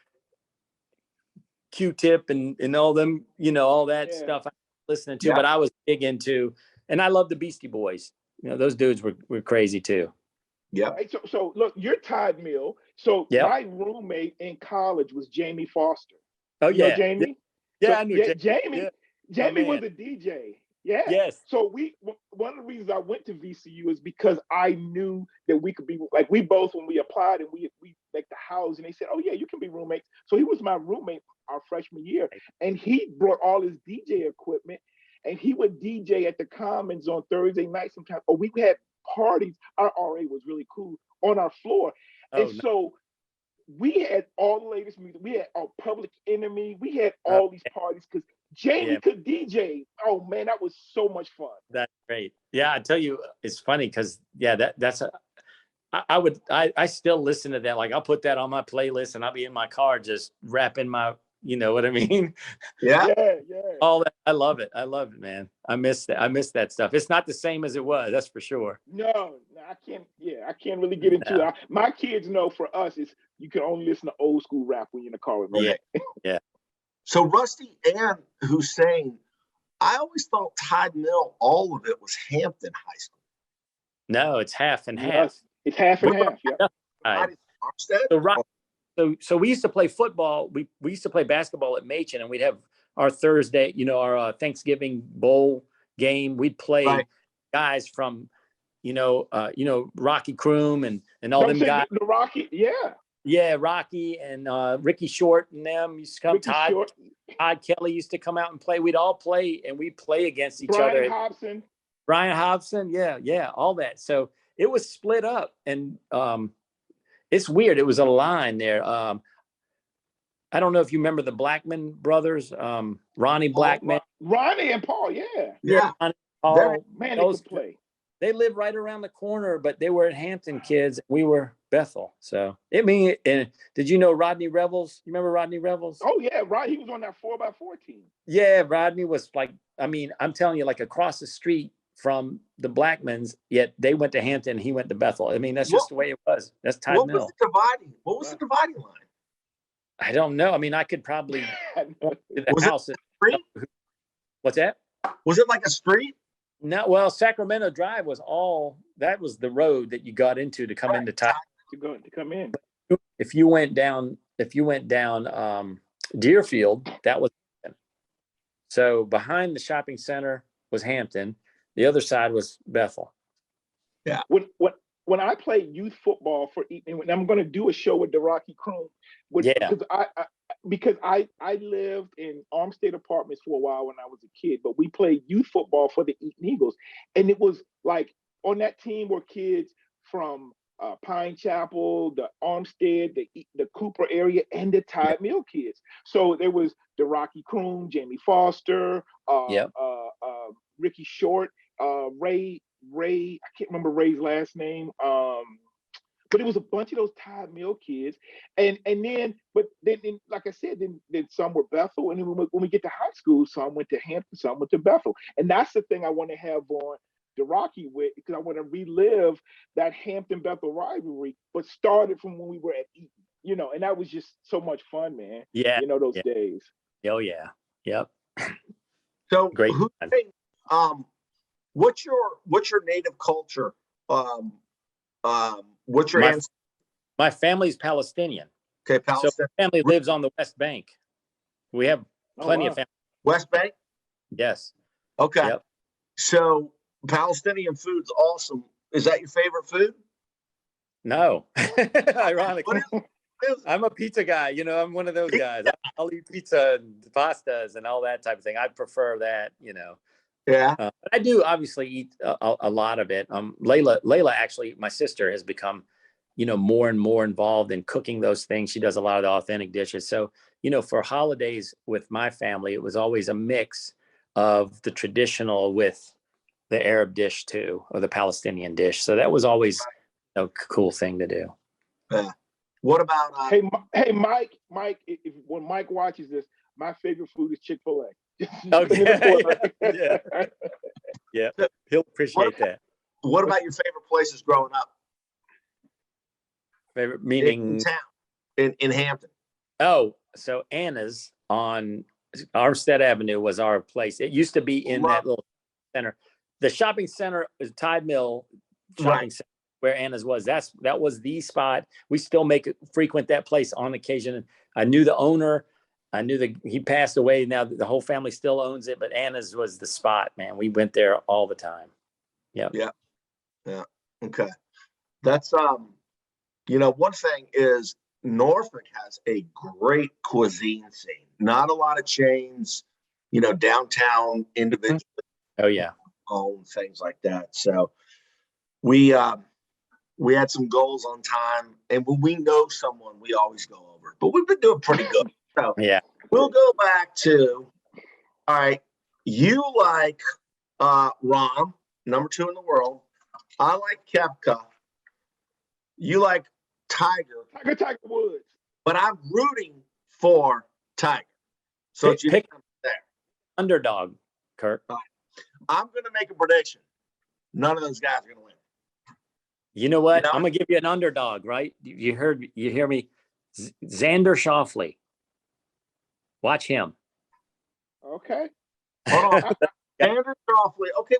Q-Tip and all them, all that stuff I was listening to. But I was big into, and I love the Beastie Boys. Those dudes were crazy too. Yeah. Right, so look, you're Todd Mill. So my roommate in college was Jamie Foster. Oh, you know Jamie? Yeah, I knew Jamie. Yeah. Jamie was a DJ. Yeah. Yes. So one of the reasons I went to VCU is because I knew that we could be like, we both, when we applied and we like the house, and they said, oh yeah, you can be roommates. So he was my roommate our freshman year, and he brought all his DJ equipment, and he would DJ at the Commons on Thursday night sometimes. Or we had parties. Our RA was really cool on our floor. So we had all the latest music. We had Public Enemy. We had all these parties because Jamie could DJ. Oh man, that was so much fun. That's great. Yeah, I tell you, it's funny because I still listen to that. Like I'll put that on my playlist and I'll be in my car just rapping my, you know what I mean? Yeah. All that. I love it, man. I miss that stuff. It's not the same as it was, that's for sure. No, I can't really get into it. My kids know for us is you can only listen to old school rap when you're in the car with me. Yeah. So Rusty and Hussein, I always thought Todd Mill, all of it was Hampton High School. No, it's half and half. It's half and half. Yeah. Right. So we used to play football. We used to play basketball at Machen, and we'd have our Thursday, our Thanksgiving bowl game. We'd play guys from, Rocky Kroom and all them guys. The Rocky, yeah, Rocky and Ricky Short and them used to come. Todd Kelly used to come out and play. We'd all play, and we'd play against each other. Brian Hobson, yeah, all that. So it was split up, and it's weird. It was a line there. I don't know if you remember the Blackman brothers, Ronnie Blackman. Ronnie and Paul, yeah. Yeah. Ronnie, Paul, Man, they could play. They lived right around the corner, but they were at Hampton kids. We were Bethel. So and did you know Rodney Revels? You remember Rodney Revels? Oh yeah, right. He was on that 4x4 team. Yeah, Rodney was like, I mean, I'm telling you, like across the street from the Blackmans, yet they went to Hampton, he went to Bethel. I mean, that's just the way it was. That's Tide Mill. What was the dividing line? I don't know. I mean, I could probably to the house. What's that? Was it like a street? No, well, Sacramento Drive was that was the road that you got into to come into Tide. To come in. If you went down Deerfield, that was so behind the shopping center was Hampton. The other side was Bethel. Yeah. When I played youth football and I'm going to do a show with the Rocky Kroon, because I lived in Armstead Apartments for a while when I was a kid, but we played youth football for the Eaton Eagles, and it was like on that team were kids from Pine Chapel, the Armstead, the Cooper area, and the Tide Mill kids. So there was the Rocky Kroon, Jamie Foster, Ricky Short, Ray. I can't remember Ray's last name. But it was a bunch of those Tide Mill kids, and then like I said, then some were Bethel, and then when we get to high school, some went to Hampton, some went to Bethel, and that's the thing I want to have on the Rocky with, because I want to relive that Hampton Bethel rivalry, but started from when we were at Eaton, and that was just so much fun, man. Yeah, those days. Oh yeah, yep. So great. What's your native culture? What's your answer? My family's Palestinian. Okay, Palestinian. So my family lives on the West Bank. We have plenty of family. West Bank? Yes. Okay. Yep. So Palestinian food's awesome. Is that your favorite food? No. Ironically. I'm a pizza guy. I'm one of those guys. I'll eat pizza and pastas and all that type of thing. I prefer that, Yeah. But I do obviously eat a lot of it. Layla actually, my sister, has become, more and more involved in cooking those things. She does a lot of the authentic dishes. So, for holidays with my family, it was always a mix of the traditional with the Arab dish too, or the Palestinian dish. So that was always a cool thing to do. Yeah. What about? Hey, Mike, when Mike watches this, my favorite food is Chick-fil-A. Okay. Yeah. He'll appreciate that. What about your favorite places growing up? Favorite meaning in town, in Hampton. Oh, so Anna's on Armstead Avenue was our place. It used to be in that little center. The shopping center is Tide Mill shopping center where Anna's was. That was the spot. We still frequent that place on occasion. I knew the owner. I knew he passed away. Now the whole family still owns it, but Anna's was the spot, man. We went there all the time. Yeah. Okay. That's one thing is Norfolk has a great cuisine scene. Not a lot of chains, downtown individually. Oh yeah. Own things like that. So we had some goals on time, and when we know someone, we always go over. But we've been doing pretty good. So yeah, we'll go back to, all right, you like Rom, number 2 in the world. I like Koepka. You like Tiger Woods. But I'm rooting for Tiger. So pick there. Underdog, Kirk. I'm going to make a prediction. None of those guys are going to win. You know what? I'm going to give you an underdog, right? You hear me? Xander Schauffele. Watch him. Okay. Hold on. Xander Schauffele. Okay,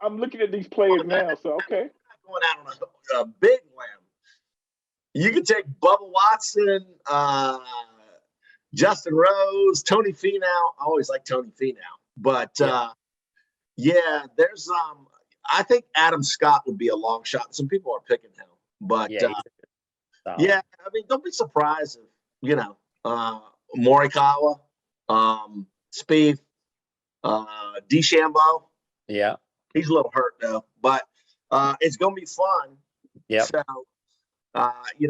I'm looking at these players now, so okay. Going out on a big limb. You can take Bubba Watson, Justin Rose, Tony Finau. I always like Tony Finau. But, there's I think Adam Scott would be a long shot. Some people are picking him. But, I mean, don't be surprised if, Morikawa, Spieth, DeChambeau. Yeah. He's a little hurt, though. But it's going to be fun. Yeah. So I've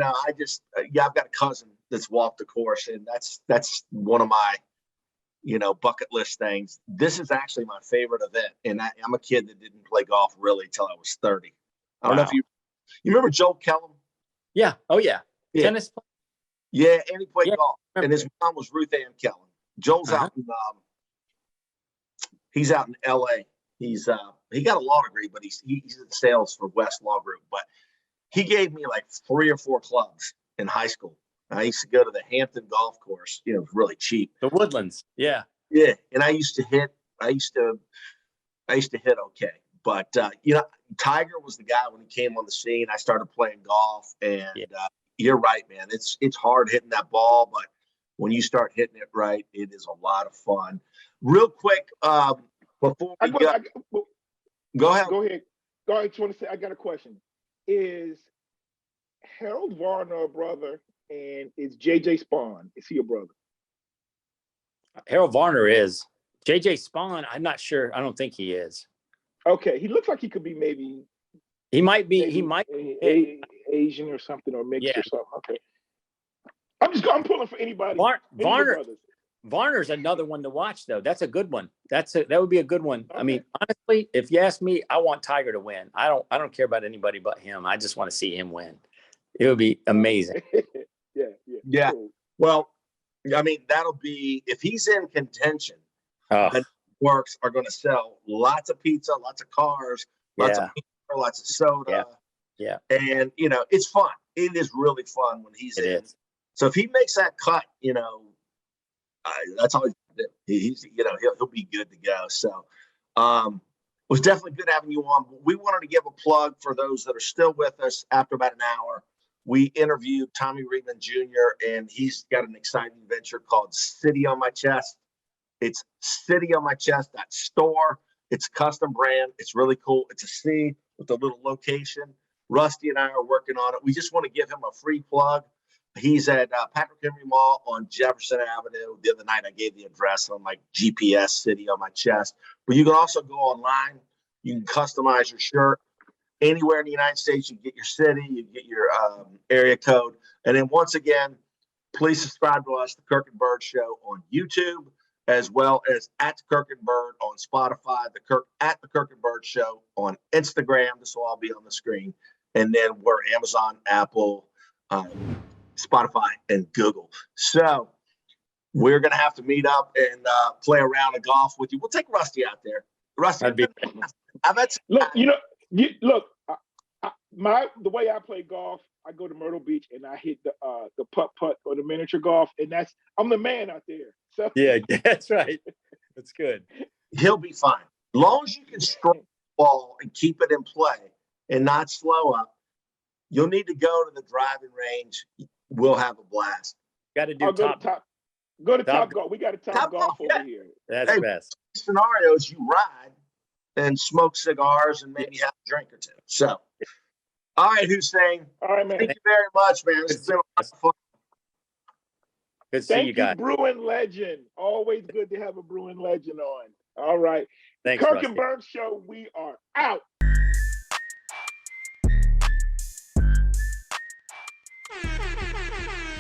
got a cousin that's walked the course, and that's one of my, bucket list things. This is actually my favorite event, and I'm a kid that didn't play golf really till I was 30. I don't know if you remember Joel Kellum? Yeah. Oh yeah. Yeah. Tennis. Yeah, and he played Yeah. golf, and his mom was Ruth Ann Kellum. Joel's out in he's out in L.A. He got a law degree, but he's in sales for West Law Group. But he gave me like 3 or 4 clubs in high school. I used to go to the Hampton golf course. It was really cheap. The Woodlands. Yeah. Yeah, and I used to hit okay. But Tiger was the guy when he came on the scene. I started playing golf, and you're right, man. It's hard hitting that ball, but when you start hitting it right, it is a lot of fun. Real quick, before we go ahead. Go ahead. I just want to say, I got a question. Is Harold Varner a brother, and is JJ Spawn, is he a brother? Harold Varner is. JJ Spawn, I'm not sure. I don't think he is. Okay, he looks like he could be maybe. He might be. He might be Asian or something, or mixed or something. Okay. I'm pulling for anybody. Varner's another one to watch, though. That's a good one. That would be a good one. Okay. I mean, honestly, if you ask me, I want Tiger to win. I don't care about anybody but him. I just want to see him win. It would be amazing. Yeah. Cool. Well, I mean, that'll be, if he's in contention, the networks are going to sell lots of pizza, lots of cars, lots of beer, lots of soda. Yeah. And, it's fun. It is really fun when he's in. Is. So if he makes that cut, that's all he's he'll be good to go. So it was definitely good having you on. We wanted to give a plug for those that are still with us after about an hour. We interviewed Tommy Reedman Jr., and he's got an exciting venture called City on My Chest. It's cityonmychest.store. It's custom brand. It's really cool. It's a C with a little location. Rusty and I are working on it. We just want to give him a free plug. He's at Patrick Henry Mall on Jefferson Avenue. The other night I gave the address on my GPS City on My Chest. But you can also go online. You can customize your shirt. Anywhere in the United States, you get your city, you get your area code. And then once again, please subscribe to us, The Kirkenberg Show on YouTube, as well as at The Kirkenberg on Spotify, at The Kirkenberg Show on Instagram. This will all be on the screen. And then we're Amazon, Apple, Spotify, and Google. So we're going to have to meet up and play a round of golf with you. We'll take Rusty out there. Rusty, the way I play golf, I go to Myrtle Beach and I hit the putt or the miniature golf, and I'm the man out there. So yeah, that's right. That's good. He'll be fine. As long as you can strike the ball and keep it in play and not slow up. You'll need to go to the driving range. We'll have a blast. Got to do top. Go to Top Golf. We got a Top Golf over here. That's best. Scenarios, you ride and smoke cigars and maybe have a drink or two. So, all right, Hussein. All right, man. Thank you very much, man. It's been a lot of fun. Good to see you guys. Thank you, Bruin legend. Always good to have a Bruin legend on. All right. Thanks, Kirkenberg Show, we are out.